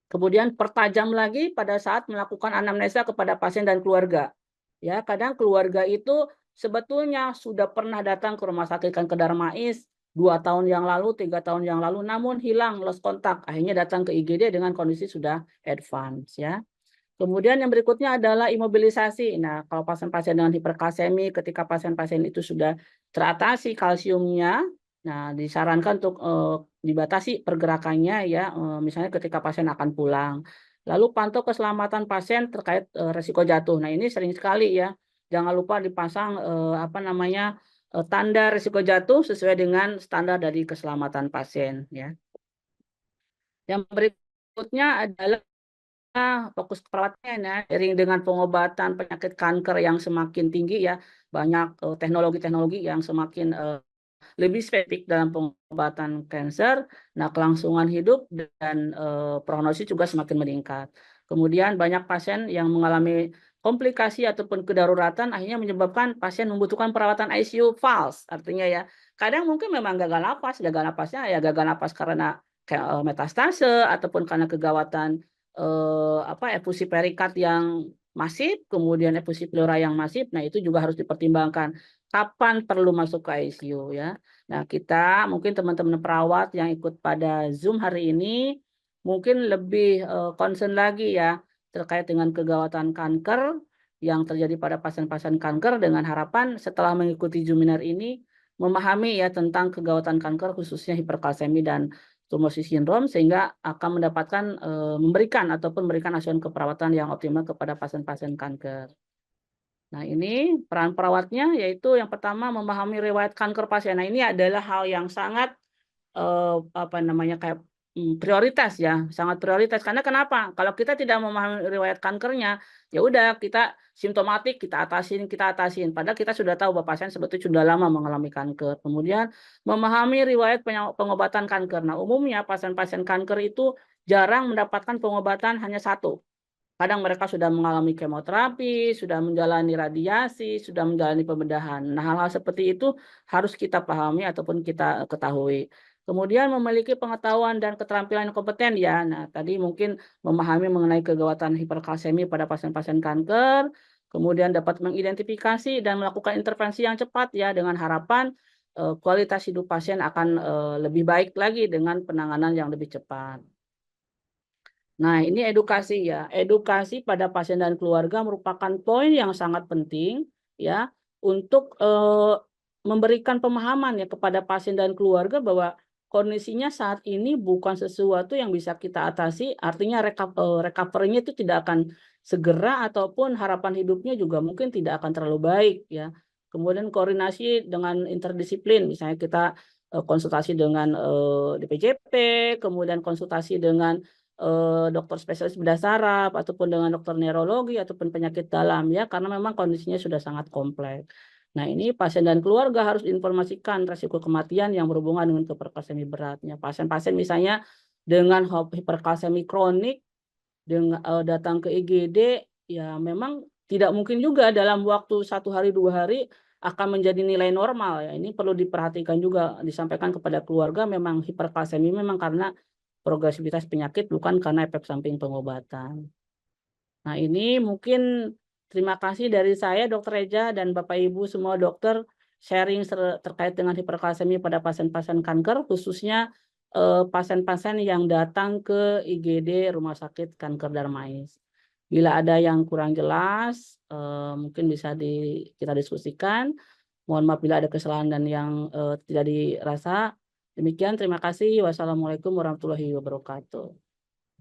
Kemudian pertajam lagi pada saat melakukan anamnesa kepada pasien dan keluarga. Ya, kadang keluarga itu sebetulnya sudah pernah datang ke rumah sakit Kanker Darmais 2 tahun yang lalu, 3 tahun yang lalu, namun hilang, lost kontak. Akhirnya datang ke IGD dengan kondisi sudah advance ya. Kemudian yang berikutnya adalah imobilisasi. Nah, kalau pasien-pasien dengan hiperkalsemi, ketika pasien-pasien itu sudah teratasi kalsiumnya, nah disarankan untuk dibatasi pergerakannya ya, misalnya ketika pasien akan pulang. Lalu pantau keselamatan pasien terkait resiko jatuh. Nah, ini sering sekali ya. Jangan lupa dipasang tanda risiko jatuh sesuai dengan standar dari keselamatan pasien ya. Yang berikutnya adalah fokus perawatnya ya, seiring dengan pengobatan penyakit kanker yang semakin tinggi ya, banyak teknologi-teknologi yang semakin lebih spesifik dalam pengobatan kanker. Nah, kelangsungan hidup dan prognosis juga semakin meningkat. Kemudian banyak pasien yang mengalami komplikasi ataupun kedaruratan akhirnya menyebabkan pasien membutuhkan perawatan ICU false. Artinya ya, kadang mungkin memang gagal napasnya ya gagal napas karena metastase ataupun karena kegawatan efusi perikard yang masif, kemudian efusi pleura yang masif. Nah, itu juga harus dipertimbangkan kapan perlu masuk ke ICU ya. Nah, kita mungkin teman-teman perawat yang ikut pada Zoom hari ini mungkin lebih concern lagi ya terkait dengan kegawatan kanker yang terjadi pada pasien-pasien kanker, dengan harapan setelah mengikuti Zoominar ini memahami ya tentang kegawatan kanker khususnya hiperkalsemi dan tumorsis sindrom, sehingga akan mendapatkan memberikan asuhan keperawatan yang optimal kepada pasien-pasien kanker. Nah, ini peran perawatnya yaitu yang pertama memahami riwayat kanker pasien. Nah, ini adalah hal yang sangat prioritas ya, sangat prioritas. Karena kenapa? Kalau kita tidak memahami riwayat kankernya, ya udah kita simptomatik kita atasin. Padahal kita sudah tahu bahwa pasien sebetulnya sudah lama mengalami kanker. Kemudian memahami riwayat pengobatan kanker. Nah, umumnya pasien-pasien kanker itu jarang mendapatkan pengobatan hanya satu. Kadang mereka sudah mengalami kemoterapi, sudah menjalani radiasi, sudah menjalani pembedahan. Nah, hal-hal seperti itu harus kita pahami ataupun kita ketahui. Kemudian memiliki pengetahuan dan keterampilan yang kompeten ya. Nah, tadi mungkin memahami mengenai kegawatan hiperkalsemi pada pasien-pasien kanker, kemudian dapat mengidentifikasi dan melakukan intervensi yang cepat ya dengan harapan kualitas hidup pasien akan lebih baik lagi dengan penanganan yang lebih cepat. Nah, ini edukasi ya. Edukasi pada pasien dan keluarga merupakan poin yang sangat penting ya untuk memberikan pemahaman ya kepada pasien dan keluarga bahwa kondisinya saat ini bukan sesuatu yang bisa kita atasi, artinya recovery-nya itu tidak akan segera ataupun harapan hidupnya juga mungkin tidak akan terlalu baik ya. Kemudian koordinasi dengan interdisiplin, misalnya kita konsultasi dengan DPJP, kemudian konsultasi dengan dokter spesialis bedah saraf ataupun dengan dokter neurologi ataupun penyakit dalam ya, karena memang kondisinya sudah sangat kompleks. Nah, ini pasien dan keluarga harus diinformasikan resiko kematian yang berhubungan dengan hiperkalsemi beratnya. Pasien-pasien misalnya dengan hiperkalsemi kronik datang ke IGD ya memang tidak mungkin juga dalam waktu 1 hari 2 hari akan menjadi nilai normal ya. Ini perlu diperhatikan juga, disampaikan kepada keluarga memang hiperkalsemi memang karena progresivitas penyakit bukan karena efek samping pengobatan. Nah, ini mungkin terima kasih dari saya Dr. Reja dan Bapak Ibu semua dokter sharing terkait dengan hiperkalsemi pada pasien-pasien kanker, khususnya pasien-pasien yang datang ke IGD Rumah Sakit Kanker Darmais. Bila ada yang kurang jelas, mungkin bisa kita diskusikan. Mohon maaf bila ada kesalahan dan yang, tidak dirasa. Demikian, terima kasih. Wassalamualaikum warahmatullahi wabarakatuh.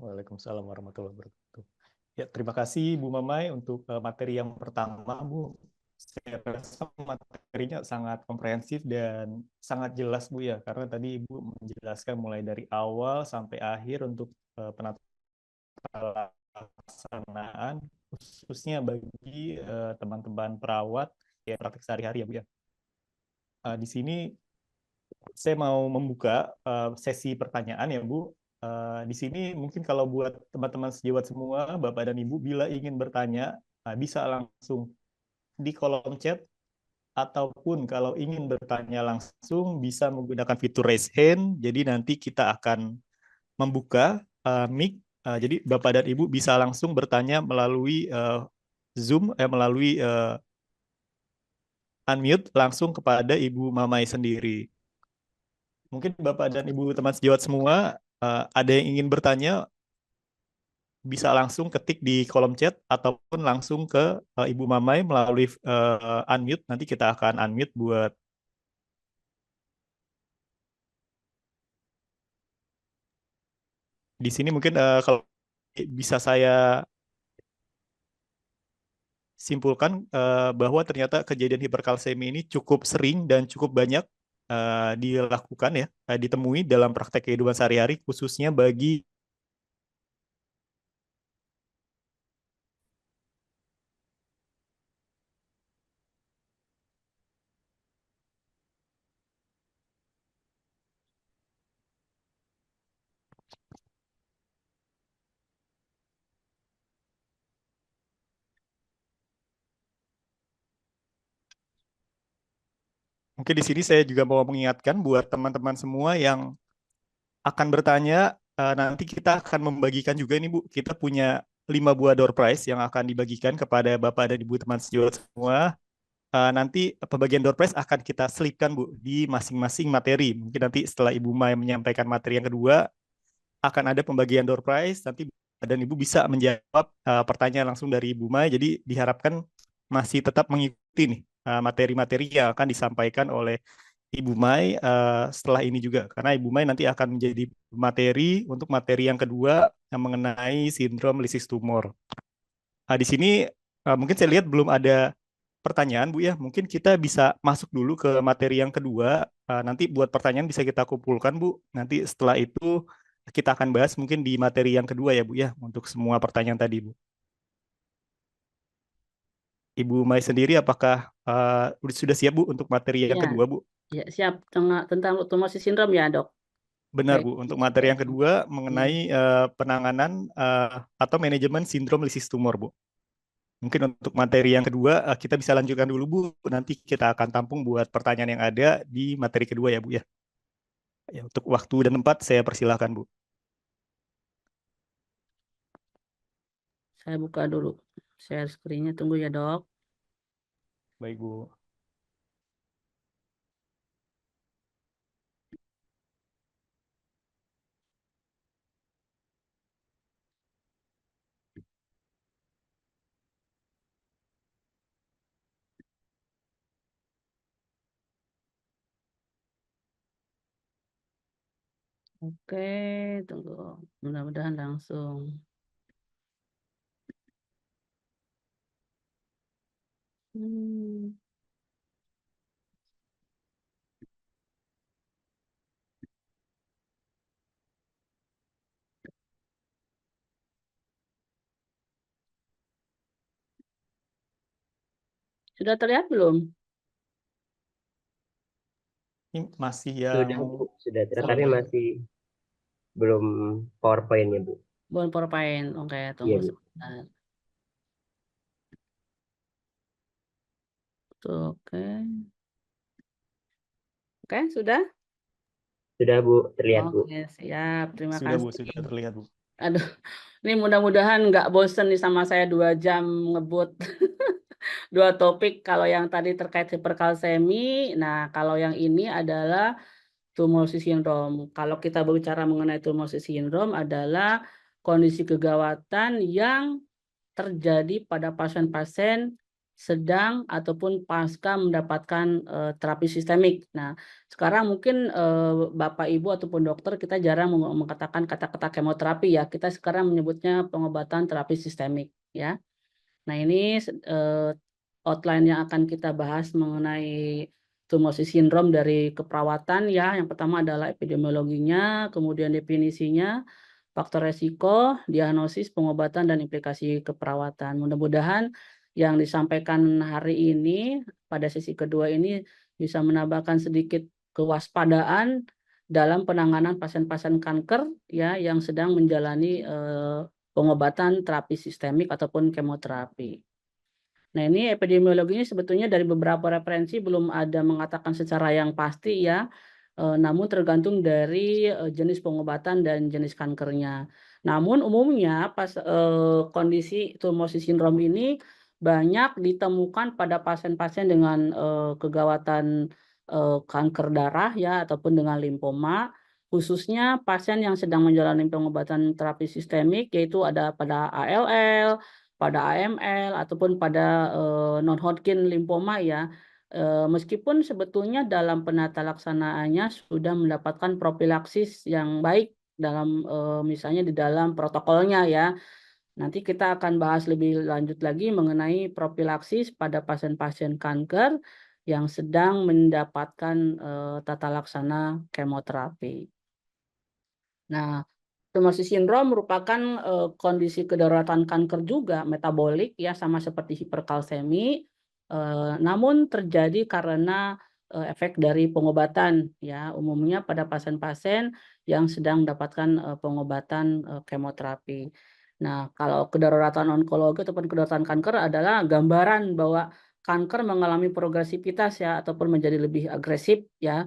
Waalaikumsalam warahmatullahi wabarakatuh. Ya, terima kasih Bu Mamai untuk materi yang pertama, Bu. Saya rasa materinya sangat komprehensif dan sangat jelas, Bu ya, karena tadi Ibu menjelaskan mulai dari awal sampai akhir untuk penata pelaksanaan, khususnya bagi teman-teman perawat ya praktek sehari-hari ya, Bu ya. Di sini saya mau membuka sesi pertanyaan ya, Bu. Di sini mungkin kalau buat teman-teman sejawat semua, Bapak dan Ibu, bila ingin bertanya, bisa langsung di kolom chat, ataupun kalau ingin bertanya langsung, bisa menggunakan fitur raise hand. Jadi nanti kita akan membuka mic. Jadi Bapak dan Ibu bisa langsung bertanya melalui Zoom, melalui unmute langsung kepada Ibu Mamai sendiri. Mungkin Bapak dan Ibu teman sejawat semua, ada yang ingin bertanya, bisa langsung ketik di kolom chat ataupun langsung ke Ibu Mamai melalui unmute. Nanti kita akan unmute buat di sini mungkin kalau bisa saya simpulkan bahwa ternyata kejadian hiperkalsemi ini cukup sering dan cukup banyak dilakukan ya, ditemui dalam praktek kehidupan sehari-hari khususnya bagi mungkin di sini saya juga mau mengingatkan buat teman-teman semua yang akan bertanya, nanti kita akan membagikan juga ini Bu, kita punya 5 buah door prize yang akan dibagikan kepada Bapak dan Ibu teman sejawat semua. Nanti pembagian door prize akan kita selipkan Bu di masing-masing materi. Mungkin nanti setelah Ibu Mai menyampaikan materi yang kedua, akan ada pembagian door prize. Nanti dan Ibu bisa menjawab pertanyaan langsung dari Ibu Mai. Jadi diharapkan masih tetap mengikuti nih materi-materi yang akan disampaikan oleh Ibu Mai setelah ini juga. Karena Ibu Mai nanti akan menjadi materi untuk materi yang kedua yang mengenai sindrom lisis tumor. Di sini mungkin saya lihat belum ada pertanyaan, Bu ya. Mungkin kita bisa masuk dulu ke materi yang kedua. Nanti buat pertanyaan bisa kita kumpulkan, Bu. Nanti setelah itu kita akan bahas mungkin di materi yang kedua ya, Bu ya, untuk semua pertanyaan tadi, Bu. Ibu Mai sendiri apakah sudah siap, Bu, untuk materi yang Ya, kedua, Bu? ya siap. Tentang otomosis sindrom ya, Dok? Benar, Baik. Bu. Untuk materi yang kedua Ya. mengenai penanganan atau manajemen sindrom lisis tumor, Bu. Mungkin untuk materi yang kedua kita bisa lanjutkan dulu, Bu. Nanti kita akan tampung buat pertanyaan yang ada di materi kedua ya, Bu ya. Ya, untuk waktu dan tempat saya persilahkan, Bu. Saya buka dulu share screen-nya. Tunggu ya, Dok. Baik, Bu. Oke, tunggu. Mudah-mudahan langsung. Hmm. Sudah terlihat belum? Ini masih Sudah yang Bu, sudah tapi Oke. masih belum PowerPoint-nya Bu. Belum PowerPoint. Oke, Iya tunggu Bu. sebentar. Oke. Oke, sudah? Sudah Bu, terlihat Bu. Oke, siap. Terima sudah, Bu, kasih. sudah terlihat, Bu. Aduh, ini mudah-mudahan nggak bosen nih sama saya 2 jam ngebut 2 topik. Kalau yang tadi terkait hiperkalsemi, nah kalau yang ini adalah tumor sindrom. Kalau kita berbicara mengenai tumor sindrom adalah kondisi kegawatan yang terjadi pada pasien-pasien sedang ataupun pasca mendapatkan terapi sistemik. Nah, sekarang mungkin Bapak Ibu ataupun dokter kita jarang mengatakan kata-kata kemoterapi ya. Kita sekarang menyebutnya pengobatan terapi sistemik ya. Nah, ini outline yang akan kita bahas mengenai tumorsis sindrom dari keperawatan ya. Yang pertama adalah epidemiologinya, kemudian definisinya, faktor resiko, diagnosis, pengobatan, dan implikasi keperawatan. Mudah-mudahan yang disampaikan hari ini pada sesi kedua ini bisa menambahkan sedikit kewaspadaan dalam penanganan pasien-pasien kanker ya yang sedang menjalani pengobatan terapi sistemik ataupun kemoterapi. Nah, ini epidemiologinya sebetulnya dari beberapa referensi belum ada mengatakan secara yang pasti ya, namun tergantung dari jenis pengobatan dan jenis kankernya. Namun umumnya kondisi tumorsis sindrom ini banyak ditemukan pada pasien-pasien dengan kegawatan kanker darah ya ataupun dengan limfoma, khususnya pasien yang sedang menjalani pengobatan terapi sistemik yaitu ada pada ALL, pada AML ataupun pada non-Hodgkin limfoma ya. Meskipun sebetulnya dalam penata laksanaannya sudah mendapatkan profilaksis yang baik dalam misalnya di dalam protokolnya ya. Nanti kita akan bahas lebih lanjut lagi mengenai profilaksis pada pasien-pasien kanker yang sedang mendapatkan tata laksana kemoterapi. Nah, tumorsis sindrom merupakan kondisi kedaruratan kanker juga metabolik ya sama seperti hiperkalsemi, namun terjadi karena efek dari pengobatan ya umumnya pada pasien-pasien yang sedang mendapatkan pengobatan kemoterapi. Nah, kalau kedaruratan onkologi ataupun kedaruratan kanker adalah gambaran bahwa kanker mengalami progresivitas ya ataupun menjadi lebih agresif ya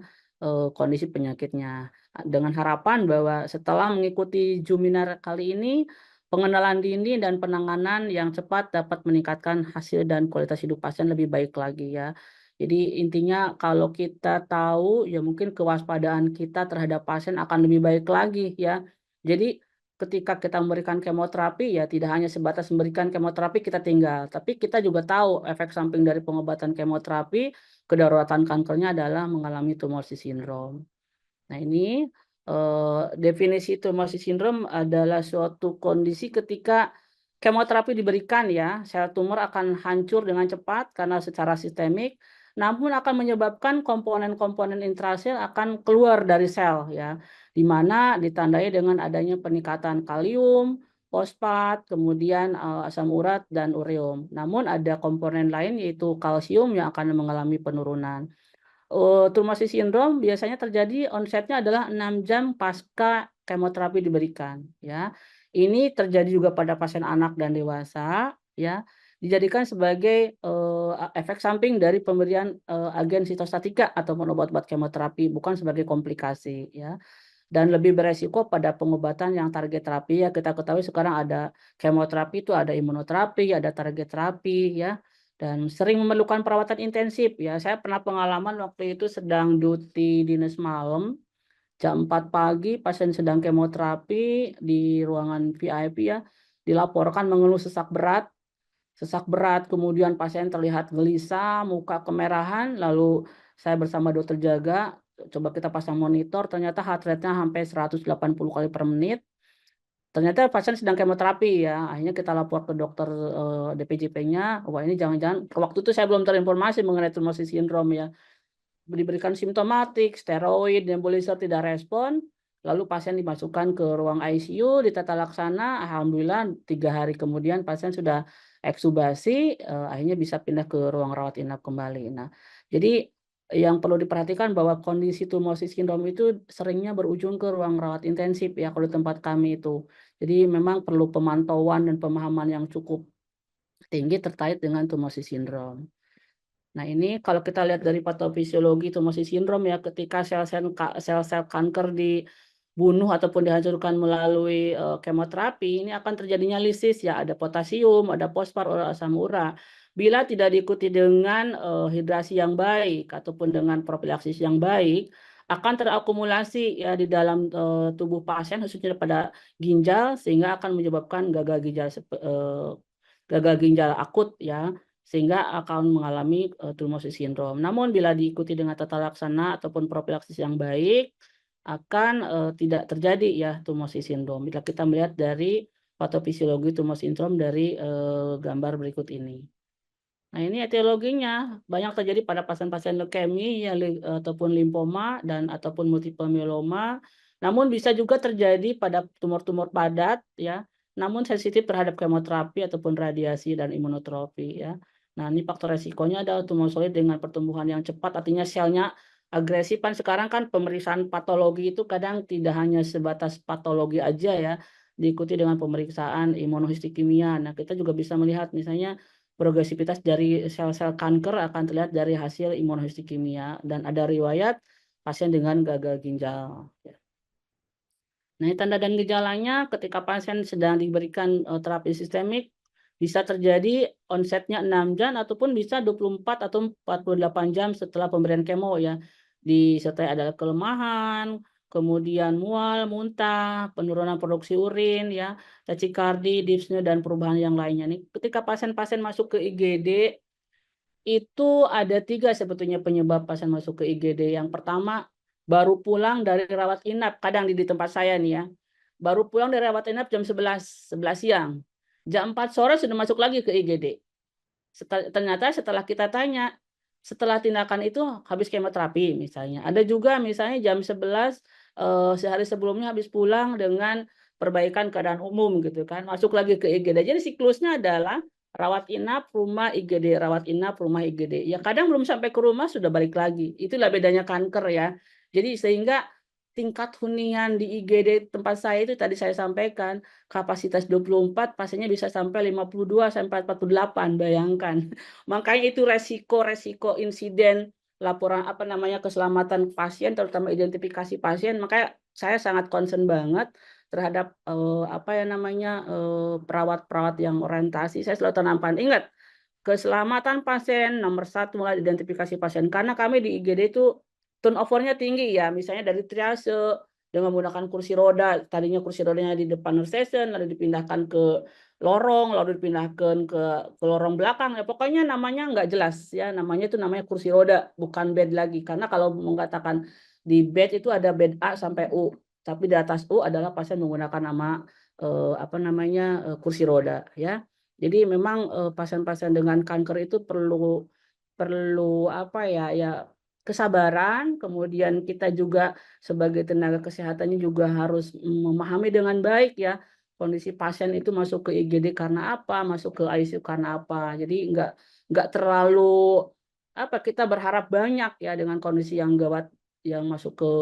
kondisi penyakitnya. Dengan harapan bahwa setelah mengikuti Juminar kali ini, pengenalan dini dan penanganan yang cepat dapat meningkatkan hasil dan kualitas hidup pasien lebih baik lagi ya. Jadi intinya kalau kita tahu ya mungkin kewaspadaan kita terhadap pasien akan lebih baik lagi ya. Jadi ketika kita memberikan kemoterapi ya tidak hanya sebatas memberikan kemoterapi kita tinggal, tapi kita juga tahu efek samping dari pengobatan kemoterapi, kedaruratan kankernya adalah mengalami tumorsis sindrom. Nah, ini definisi tumorsis sindrom adalah suatu kondisi ketika kemoterapi diberikan ya, sel tumor akan hancur dengan cepat karena secara sistemik, namun akan menyebabkan komponen-komponen intrasel akan keluar dari sel ya, di mana ditandai dengan adanya peningkatan kalium, fosfat, kemudian asam urat dan ureum. Namun ada komponen lain yaitu kalsium yang akan mengalami penurunan. Tumorsis sindrom biasanya terjadi onsetnya adalah 6 jam pasca kemoterapi diberikan ya. Ini terjadi juga pada pasien anak dan dewasa ya. Dijadikan sebagai efek samping dari pemberian agen sitostatika atau obat-obat kemoterapi bukan sebagai komplikasi ya. Dan lebih beresiko pada pengobatan yang target terapi ya. Kita ketahui sekarang ada kemoterapi itu ada imunoterapi, ada target terapi ya dan sering memerlukan perawatan intensif ya. Saya pernah pengalaman waktu itu sedang duty dinas malam, jam 4 pagi pasien sedang kemoterapi di ruangan VIP ya, dilaporkan mengeluh sesak berat, kemudian pasien terlihat gelisah, muka kemerahan, lalu saya bersama dokter jaga, coba kita pasang monitor, ternyata heart rate-nya sampai 180 kali per menit. Ternyata pasien sedang kemoterapi ya, akhirnya kita lapor ke dokter DPJP-nya, wah ini jangan-jangan waktu itu saya belum terinformasi mengenai tumorsis sindrom ya. Diberikan simptomatik, steroid, nebulizer tidak respon, lalu pasien dimasukkan ke ruang ICU, ditata laksana, alhamdulillah 3 hari kemudian pasien sudah eksubasi, akhirnya bisa pindah ke ruang rawat inap kembali. Nah, jadi yang perlu diperhatikan bahwa kondisi tumorsis sindrom itu seringnya berujung ke ruang rawat intensif ya kalau di tempat kami itu. Jadi memang perlu pemantauan dan pemahaman yang cukup tinggi terkait dengan tumorsis sindrom. Nah, ini kalau kita lihat dari patofisiologi tumorsis sindrom ya, ketika sel-sel kanker dibunuh ataupun dihancurkan melalui kemoterapi, ini akan terjadinya lisis ya, ada potasium, ada fosfor, asam urat. Bila tidak diikuti dengan hidrasi yang baik ataupun dengan profilaksis yang baik, akan terakumulasi ya di dalam tubuh pasien khususnya pada ginjal sehingga akan menyebabkan gagal ginjal gagal ginjal akut ya, sehingga akan mengalami tummosis sindrom. Namun bila diikuti dengan tata laksana ataupun profilaksis yang baik, akan tidak terjadi ya tummosis sindrom. Bila kita melihat dari patofisiologi tummosis sindrom dari gambar berikut ini. Nah, ini etiologinya banyak terjadi pada pasien-pasien leukemi ya, ataupun limfoma dan ataupun multiple myeloma. Namun bisa juga terjadi pada tumor-tumor padat ya, namun sensitif terhadap kemoterapi ataupun radiasi dan imunoterapi ya. Nah, ini faktor resikonya adalah tumor solid dengan pertumbuhan yang cepat, artinya selnya agresif. Kan sekarang kan pemeriksaan patologi itu kadang tidak hanya sebatas patologi aja ya, diikuti dengan pemeriksaan imunohistokimia. Nah, kita juga bisa melihat misalnya progresivitas dari sel-sel kanker akan terlihat dari hasil imunohistokimia dan ada riwayat pasien dengan gagal ginjal. Nah, tanda dan gejalanya ketika pasien sedang diberikan terapi sistemik bisa terjadi onsetnya 6 jam ataupun bisa 24 atau 48 jam setelah pemberian kemo ya. Disertai adalah kelemahan, kemudian mual, muntah, penurunan produksi urin ya, tachikardi, dyspnea dan perubahan yang lainnya nih. Ketika pasien-pasien masuk ke IGD itu ada 3 sebetulnya penyebab pasien masuk ke IGD. Yang pertama, baru pulang dari rawat inap, kadang di tempat saya nih ya. Baru pulang dari rawat inap jam 11 siang. Jam 4 sore sudah masuk lagi ke IGD. Ternyata setelah kita tanya, setelah tindakan itu habis kemoterapi misalnya. Ada juga misalnya jam 11 sehari sebelumnya habis pulang dengan perbaikan keadaan umum gitu kan. Masuk lagi ke IGD. Jadi siklusnya adalah rawat inap, rumah IGD, rawat inap, rumah IGD. Ya kadang belum sampai ke rumah sudah balik lagi. Itulah bedanya kanker ya. Jadi sehingga tingkat hunian di IGD tempat saya itu tadi saya sampaikan kapasitas 24, pasiennya bisa sampai 52 sampai 48, bayangkan. Makanya itu resiko insiden laporan keselamatan pasien terutama identifikasi pasien. Makanya saya sangat concern banget terhadap perawat-perawat yang orientasi. Saya selalu tanamkan, ingat, keselamatan pasien nomor 1 mulai identifikasi pasien, karena kami di IGD itu turnover-nya tinggi ya, misalnya dari triase dengan menggunakan kursi roda, tadinya kursi rodanya di depan nurse station, lalu dipindahkan ke lorong, lalu dipindahkan ke lorong belakang, ya pokoknya namanya nggak jelas ya, namanya kursi roda, bukan bed lagi, karena kalau mengatakan di bed itu ada bed A sampai U, tapi di atas U adalah pasien menggunakan nama kursi roda ya. Jadi memang pasien-pasien dengan kanker itu perlu kesabaran, kemudian kita juga sebagai tenaga kesehatannya juga harus memahami dengan baik ya kondisi pasien itu masuk ke IGD karena apa, masuk ke ICU karena apa. Jadi nggak terlalu kita berharap banyak ya dengan kondisi yang gawat yang masuk ke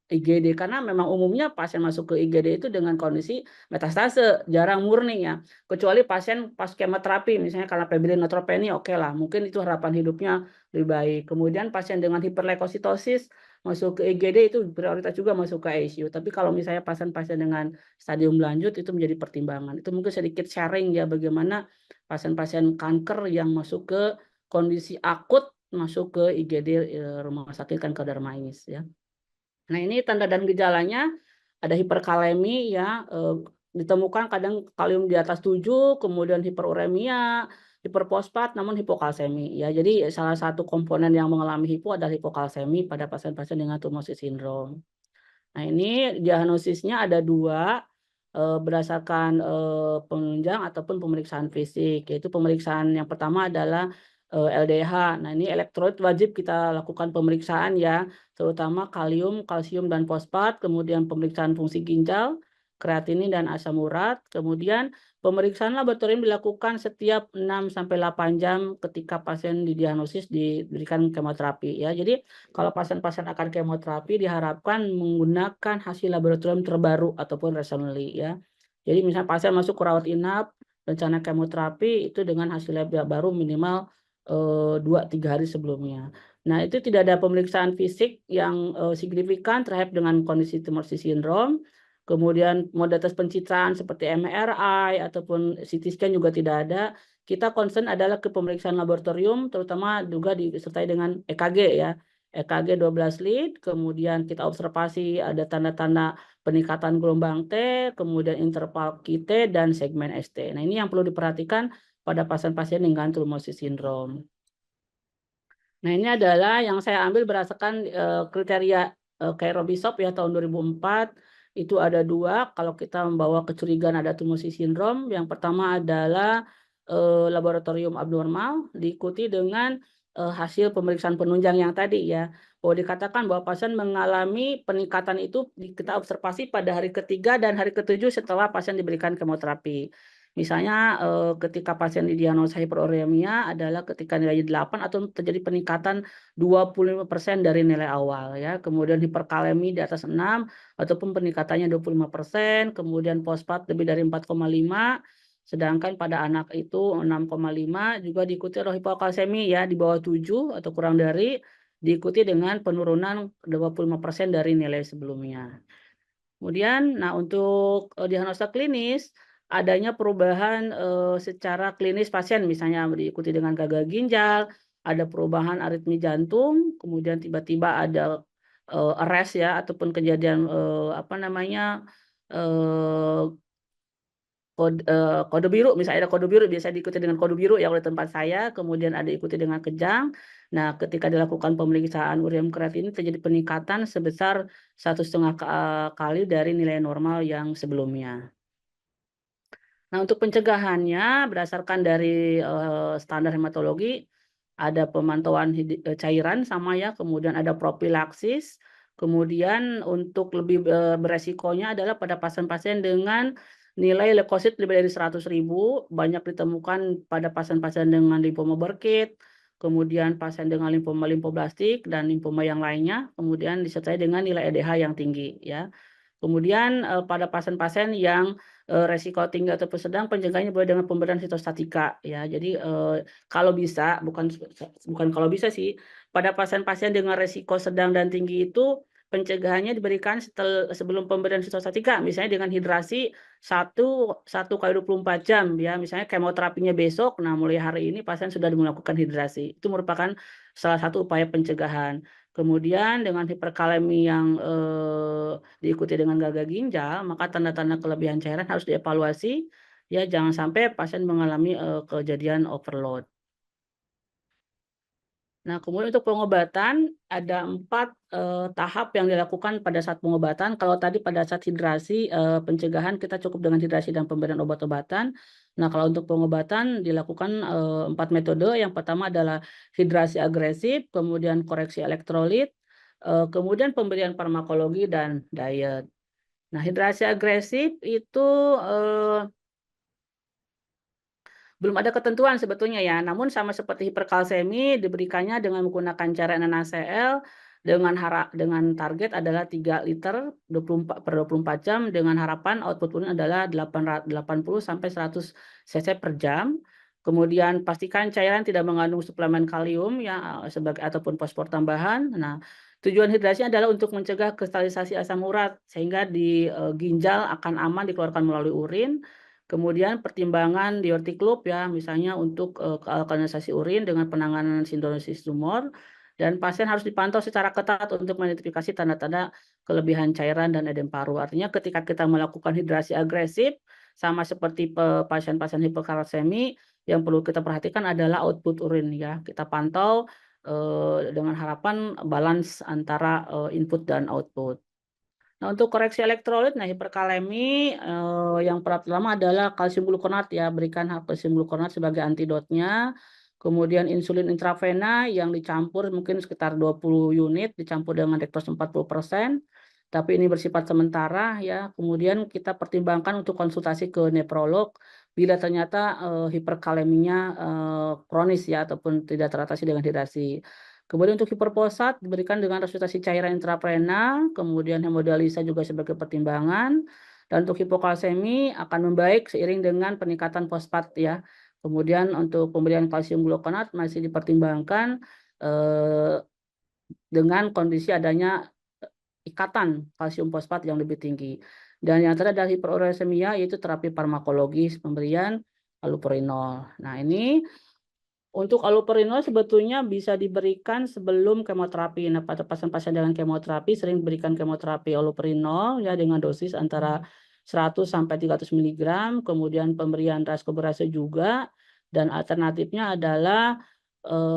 IGD, karena memang umumnya pasien masuk ke IGD itu dengan kondisi metastase, jarang murni ya. Kecuali pasien pas kemoterapi misalnya karena PBD neutropenia, oke lah, mungkin itu harapan hidupnya lebih baik. Kemudian pasien dengan hiperleukositosis masuk ke IGD itu prioritas juga masuk ke ICU. Tapi kalau misalnya pasien-pasien dengan stadium lanjut itu menjadi pertimbangan. Itu mungkin sedikit sharing ya bagaimana pasien-pasien kanker yang masuk ke kondisi akut masuk ke IGD Rumah Sakit Kanker Darmais ya. Nah, ini tanda dan gejalanya ada hiperkalemi ya, ditemukan kadang kalium di atas 7, kemudian hiperuremia, hiperfosfat namun hipokalsemi ya. Jadi salah satu komponen yang mengalami hipo adalah hipokalsemi pada pasien-pasien dengan tummosis sindrom. Nah, ini diagnosisnya ada 2 berdasarkan penunjang ataupun pemeriksaan fisik, yaitu pemeriksaan yang pertama adalah LDH. Nah, ini elektrolit wajib kita lakukan pemeriksaan ya, terutama kalium, kalsium dan fosfat, kemudian pemeriksaan fungsi ginjal, kreatinin dan asam urat, kemudian pemeriksaan laboratorium dilakukan setiap 6 sampai 8 jam ketika pasien didiagnosis diberikan kemoterapi ya. Jadi kalau pasien-pasien akan kemoterapi diharapkan menggunakan hasil laboratorium terbaru ataupun recently ya. Jadi misalnya pasien masuk ke rawat inap, rencana kemoterapi itu dengan hasil lab baru minimal 2-3 hari sebelumnya. Nah, itu tidak ada pemeriksaan fisik yang signifikan terkait dengan kondisi tummosis sindrom. Kemudian modalitas pencitraan seperti MRI ataupun CT scan juga tidak ada. Kita concern adalah ke pemeriksaan laboratorium, terutama juga disertai dengan EKG ya. EKG 12 lead, kemudian kita observasi ada tanda-tanda peningkatan gelombang T, kemudian interval QT dan segmen ST. Nah, ini yang perlu diperhatikan pada pasien-pasien dengan traumosis sindrom. Nah, ini adalah yang saya ambil berdasarkan kriteria Kairobisop ya tahun 2004. Itu ada 2 kalau kita membawa kecurigaan ada traumosis sindrom. Yang pertama adalah laboratorium abnormal diikuti dengan hasil pemeriksaan penunjang yang tadi ya. Bahwa dikatakan bahwa pasien mengalami peningkatan itu kita observasi pada hari ketiga dan hari ketujuh setelah pasien diberikan kemoterapi. Misalnya ketika pasien didiagnosa hiperuremia adalah ketika nilainya 8 atau terjadi peningkatan 25% dari nilai awal ya. Kemudian hiperkalemi di atas 6 ataupun peningkatannya 25%, kemudian fosfat lebih dari 4,5, sedangkan pada anak itu 6,5, juga diikuti oleh hipokalsemi ya di bawah 7 atau kurang dari, diikuti dengan penurunan 25% dari nilai sebelumnya. Kemudian, nah untuk diagnosa klinis, adanya perubahan secara klinis pasien, misalnya diikuti dengan gagal ginjal, ada perubahan aritmi jantung, kemudian tiba-tiba ada arrest ya, ataupun kejadian kode biru, misalnya ada kode biru, biasa diikuti dengan kode biru ya oleh tempat saya, kemudian ada ikuti dengan kejang. Nah, ketika dilakukan pemeriksaan ureum kreatin terjadi peningkatan sebesar 1,5 kali dari nilai normal yang sebelumnya. Nah, untuk pencegahannya berdasarkan dari standar hematologi ada pemantauan cairan sama ya, kemudian ada profilaksis, kemudian untuk lebih beresikonya adalah pada pasien-pasien dengan nilai leukosit lebih dari 100.000, banyak ditemukan pada pasien-pasien dengan limfoma Burkitt, kemudian pasien dengan limfoma limfoblastik dan limfoma yang lainnya, kemudian disertai dengan nilai EDH yang tinggi ya. Kemudian pada pasien-pasien yang resiko tinggi ataupun sedang, pencegahannya boleh dengan pemberian sitostatika ya. Jadi kalau bisa, bukan kalau bisa sih, pada pasien-pasien dengan resiko sedang dan tinggi itu pencegahannya diberikan sebelum pemberian sitostatika, misalnya dengan hidrasi 1 kali 24 jam ya. Misalnya kemoterapinya besok, nah mulai hari ini pasien sudah melakukan hidrasi. Itu merupakan salah satu upaya pencegahan. Kemudian dengan hiperkalemi yang diikuti dengan gagal ginjal, maka tanda-tanda kelebihan cairan harus dievaluasi ya, jangan sampai pasien mengalami kejadian overload. Nah, kemudian untuk pengobatan ada 4 tahap yang dilakukan pada saat pengobatan. Kalau tadi pada saat hidrasi pencegahan kita cukup dengan hidrasi dan pemberian obat-obatan. Nah, kalau untuk pengobatan dilakukan 4 metode. Yang pertama adalah hidrasi agresif, kemudian koreksi elektrolit, kemudian pemberian farmakologi dan diet. Nah, hidrasi agresif itu belum ada ketentuan sebetulnya ya, namun sama seperti hiperkalsemi diberikannya dengan menggunakan cairan NaCl dengan target adalah 3 liter 24 jam dengan harapan output urin adalah 80 sampai 100 cc per jam. Kemudian pastikan cairan tidak mengandung suplemen kalium ya sebagai ataupun fosfor tambahan. Nah, tujuan hidrasinya adalah untuk mencegah kristalisasi asam urat sehingga di ginjal akan aman dikeluarkan melalui urin. Kemudian pertimbangan diuretik loop ya, misalnya untuk alkalinisasi urin dengan penanganan siderosis tumor, dan pasien harus dipantau secara ketat untuk mengidentifikasi tanda-tanda kelebihan cairan dan edem paru. Artinya ketika kita melakukan hidrasi agresif, sama seperti pasien-pasien hipokalsemi, yang perlu kita perhatikan adalah output urin ya. Kita pantau dengan harapan balance antara input dan output. Nah, untuk koreksi elektrolit, nah hiperkalemi yang pertama adalah kalsium glukonat ya, berikan kalsium glukonat sebagai antidotnya. Kemudian insulin intravena yang dicampur mungkin sekitar 20 unit dicampur dengan dextrose 40%. Tapi ini bersifat sementara ya. Kemudian kita pertimbangkan untuk konsultasi ke nefrolog bila ternyata hiperkaleminya kronis ya ataupun tidak teratasi dengan hidrasi. Kemudian untuk hiperfosfat diberikan dengan resusitasi cairan intravena, kemudian hemodialisa juga sebagai pertimbangan. Dan untuk hipokalsemi akan membaik seiring dengan peningkatan fosfat ya. Kemudian untuk pemberian kalsium glukonat masih dipertimbangkan dengan kondisi adanya ikatan kalsium fosfat yang lebih tinggi. Dan yang terakhir adalah hiperuremia yaitu terapi farmakologis pemberian allopurinol. Nah, ini untuk allopurinol sebetulnya bisa diberikan sebelum kemoterapi. Nah, pada pasien-pasien dengan kemoterapi sering diberikan kemoterapi allopurinol ya dengan dosis antara 100 sampai 300 mg, kemudian pemberian rascoberase juga. Dan alternatifnya adalah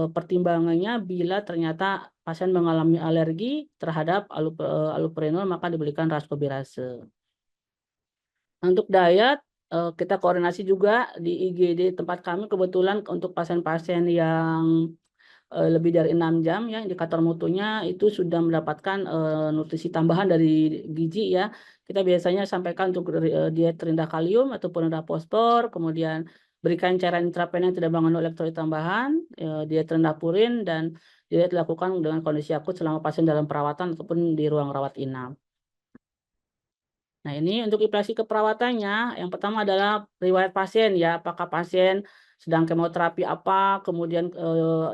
pertimbangannya bila ternyata pasien mengalami alergi terhadap allopurinol, maka diberikan raskoberase. Untuk diet, kita koordinasi juga di IGD tempat kami, kebetulan untuk pasien-pasien yang lebih dari 6 jam ya, indikator mutunya itu sudah mendapatkan nutrisi tambahan dari gizi ya. Kita biasanya sampaikan untuk diet rendah kalium ataupun rendah fosfor, kemudian berikan cairan intravenous yang tidak mengandung elektrolit tambahan, diet rendah purin, dan diet dilakukan dengan kondisi akut selama pasien dalam perawatan ataupun di ruang rawat inap. Nah, ini untuk implikasi keperawatannya, yang pertama adalah riwayat pasien ya, apakah pasien sedang kemoterapi apa, kemudian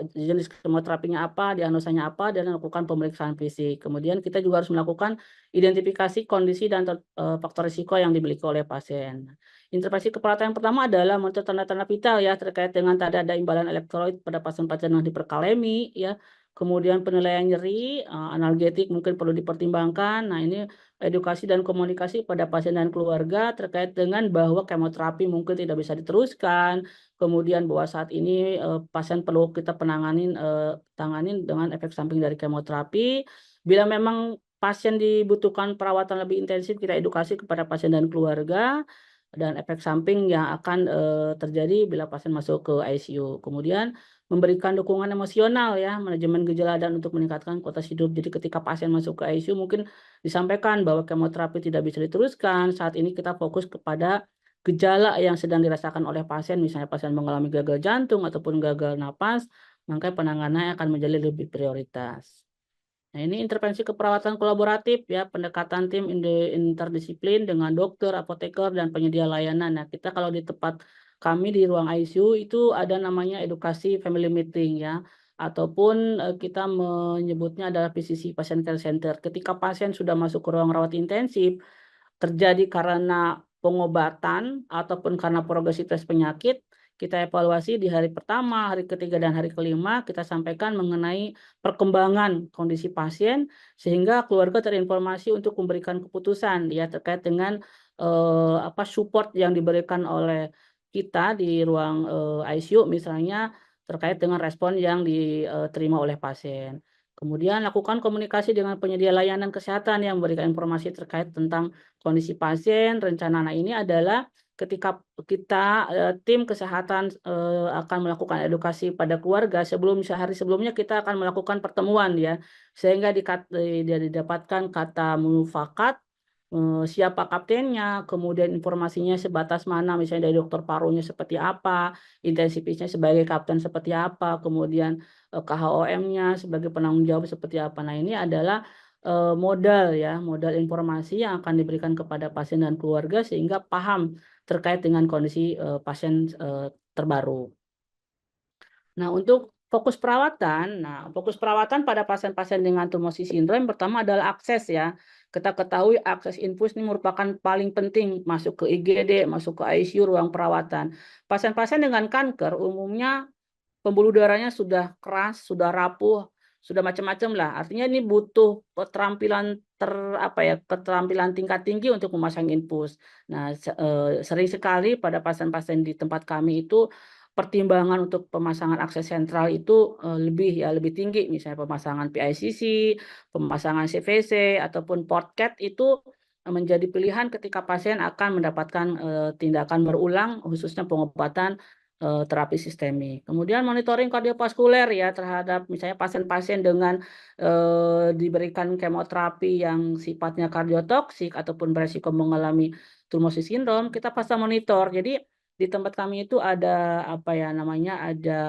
jenis kemoterapinya apa, diagnosanya apa, dan melakukan pemeriksaan fisik. Kemudian kita juga harus melakukan identifikasi kondisi dan faktor risiko yang dimiliki oleh pasien. Intervensi keperawatan yang pertama adalah monitor tanda-tanda vital ya, terkait dengan tanda ada imbalan elektrolit pada pasien-pasien yang hiperkalemi ya. Kemudian penilaian nyeri, analgetik mungkin perlu dipertimbangkan. Nah, ini edukasi dan komunikasi pada pasien dan keluarga terkait dengan bahwa kemoterapi mungkin tidak bisa diteruskan, kemudian bahwa saat ini pasien perlu kita tanganin dengan efek samping dari kemoterapi. Bila memang pasien dibutuhkan perawatan lebih intensif, kita edukasi kepada pasien dan keluarga dan efek samping yang akan terjadi bila pasien masuk ke ICU. Kemudian memberikan dukungan emosional ya, manajemen gejala dan untuk meningkatkan kualitas hidup. Jadi ketika pasien masuk ke ICU mungkin disampaikan bahwa kemoterapi tidak bisa diteruskan. Saat ini kita fokus kepada gejala yang sedang dirasakan oleh pasien, misalnya pasien mengalami gagal jantung ataupun gagal napas, maka penanganannya akan menjadi lebih prioritas. Nah, ini intervensi keperawatan kolaboratif ya, pendekatan tim interdisiplin dengan dokter, apoteker, dan penyedia layanan. Nah, kita kalau di tempat kami di ruang ICU itu ada namanya edukasi family meeting ya, ataupun kita menyebutnya adalah PCC, Patient Care Center. Ketika pasien sudah masuk ke ruang rawat intensif, terjadi karena pengobatan ataupun karena progresivitas penyakit, kita evaluasi di hari pertama, hari ketiga, dan hari kelima, kita sampaikan mengenai perkembangan kondisi pasien, sehingga keluarga terinformasi untuk memberikan keputusan ya terkait dengan support yang diberikan oleh kita di ruang ICU, misalnya terkait dengan respon yang diterima oleh pasien. Kemudian lakukan komunikasi dengan penyedia layanan kesehatan yang memberikan informasi terkait tentang kondisi pasien, rencana. Nah, ini adalah ketika kita tim kesehatan akan melakukan edukasi pada keluarga sehari sebelumnya kita akan melakukan pertemuan ya, sehingga didapatkan kata mufakat, siapa kaptennya, kemudian informasinya sebatas mana, misalnya dari dokter parunya seperti apa, intensivisnya sebagai kapten seperti apa, kemudian KHOM-nya sebagai penanggung jawab seperti apa. Nah, ini adalah modal informasi yang akan diberikan kepada pasien dan keluarga sehingga paham terkait dengan kondisi pasien terbaru. Nah, untuk fokus perawatan pada pasien-pasien dengan tummosis sindrom pertama adalah akses ya. Kita ketahui akses infus ini merupakan paling penting masuk ke IGD, masuk ke ICU, ruang perawatan. Pasien-pasien dengan kanker umumnya pembuluh darahnya sudah keras, sudah rapuh, sudah macam-macam lah. Artinya ini butuh keterampilan keterampilan tingkat tinggi untuk memasang infus. Nah, sering sekali pada pasien-pasien di tempat kami itu pertimbangan untuk pemasangan akses sentral itu lebih tinggi, misalnya pemasangan PICC, pemasangan CVC ataupun port CAT itu menjadi pilihan ketika pasien akan mendapatkan tindakan berulang khususnya pengobatan terapi sistemik. Kemudian monitoring kardiovaskuler ya terhadap misalnya pasien-pasien dengan diberikan kemoterapi yang sifatnya kardiotoksik ataupun beresiko mengalami tummosis sindrom, kita pasang monitor. Jadi di tempat kami itu ada ada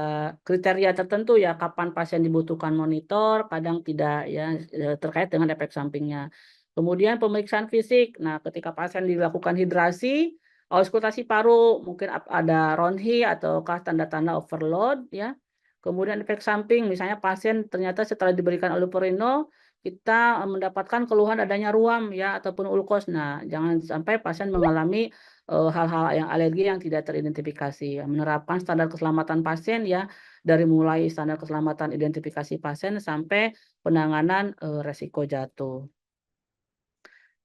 kriteria tertentu ya kapan pasien dibutuhkan monitor, kadang tidak ya terkait dengan efek sampingnya. Kemudian pemeriksaan fisik. Nah, ketika pasien dilakukan hidrasi, auskultasi paru, mungkin ada ronhi ataukah tanda-tanda overload ya. Kemudian efek samping, misalnya pasien ternyata setelah diberikan allopurinol kita mendapatkan keluhan adanya ruam ya ataupun ulkos. Nah, jangan sampai pasien mengalami hal-hal yang alergi yang tidak teridentifikasi. Menerapkan standar keselamatan pasien ya, dari mulai standar keselamatan identifikasi pasien sampai penanganan resiko jatuh.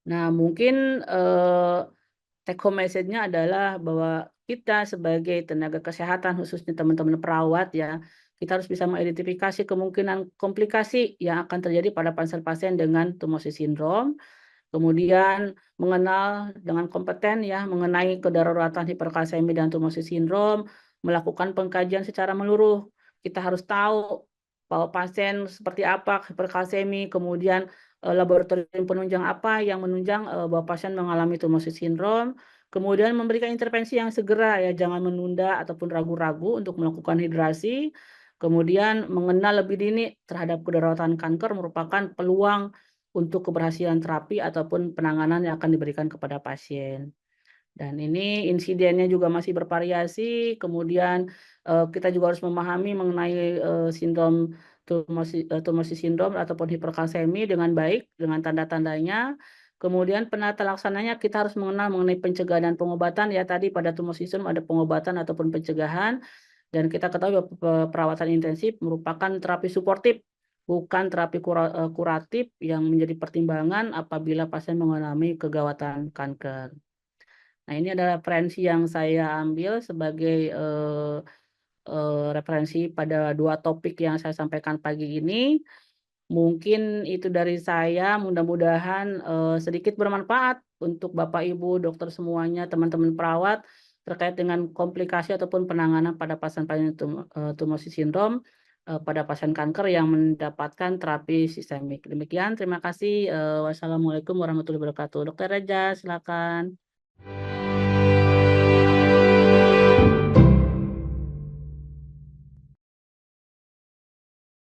Nah, mungkin take home message-nya adalah bahwa kita sebagai tenaga kesehatan, khususnya teman-teman perawat ya, kita harus bisa mengidentifikasi kemungkinan komplikasi yang akan terjadi pada pasien-pasien dengan tumor sindrom. Kemudian mengenal dengan kompeten ya mengenai kedaruratan hiperkalsemi dan tumor sindrom, melakukan pengkajian secara menyeluruh. Kita harus tahu bahwa pasien seperti apa hiperkalsemi, kemudian laboratorium penunjang apa yang menunjang bahwa pasien mengalami tumor sindrom, kemudian memberikan intervensi yang segera ya, jangan menunda ataupun ragu-ragu untuk melakukan hidrasi. Kemudian mengenal lebih dini terhadap kedaruratan kanker merupakan peluang untuk keberhasilan terapi ataupun penanganan yang akan diberikan kepada pasien. Dan ini insidennya juga masih bervariasi, kemudian kita juga harus memahami mengenai sindrom tumor sindrom ataupun hiperkalsemi dengan baik, dengan tanda-tandanya. Kemudian penata laksananya kita harus mengenal mengenai pencegahan dan pengobatan ya tadi pada tumor sindrom ada pengobatan ataupun pencegahan. Dan kita ketahui bahwa perawatan intensif merupakan terapi suportif, bukan terapi kuratif yang menjadi pertimbangan apabila pasien mengalami kegawatan kanker. Nah, ini adalah referensi yang saya ambil sebagai referensi pada 2 topik yang saya sampaikan pagi ini. Mungkin itu dari saya, mudah-mudahan sedikit bermanfaat untuk Bapak, Ibu, dokter semuanya, teman-teman perawat, terkait dengan komplikasi ataupun penanganan pada pasien-pasien tumor sindrom, pada pasien kanker yang mendapatkan terapi sistemik. Demikian, terima kasih. Wassalamualaikum warahmatullahi wabarakatuh. Dokter Reza, silakan.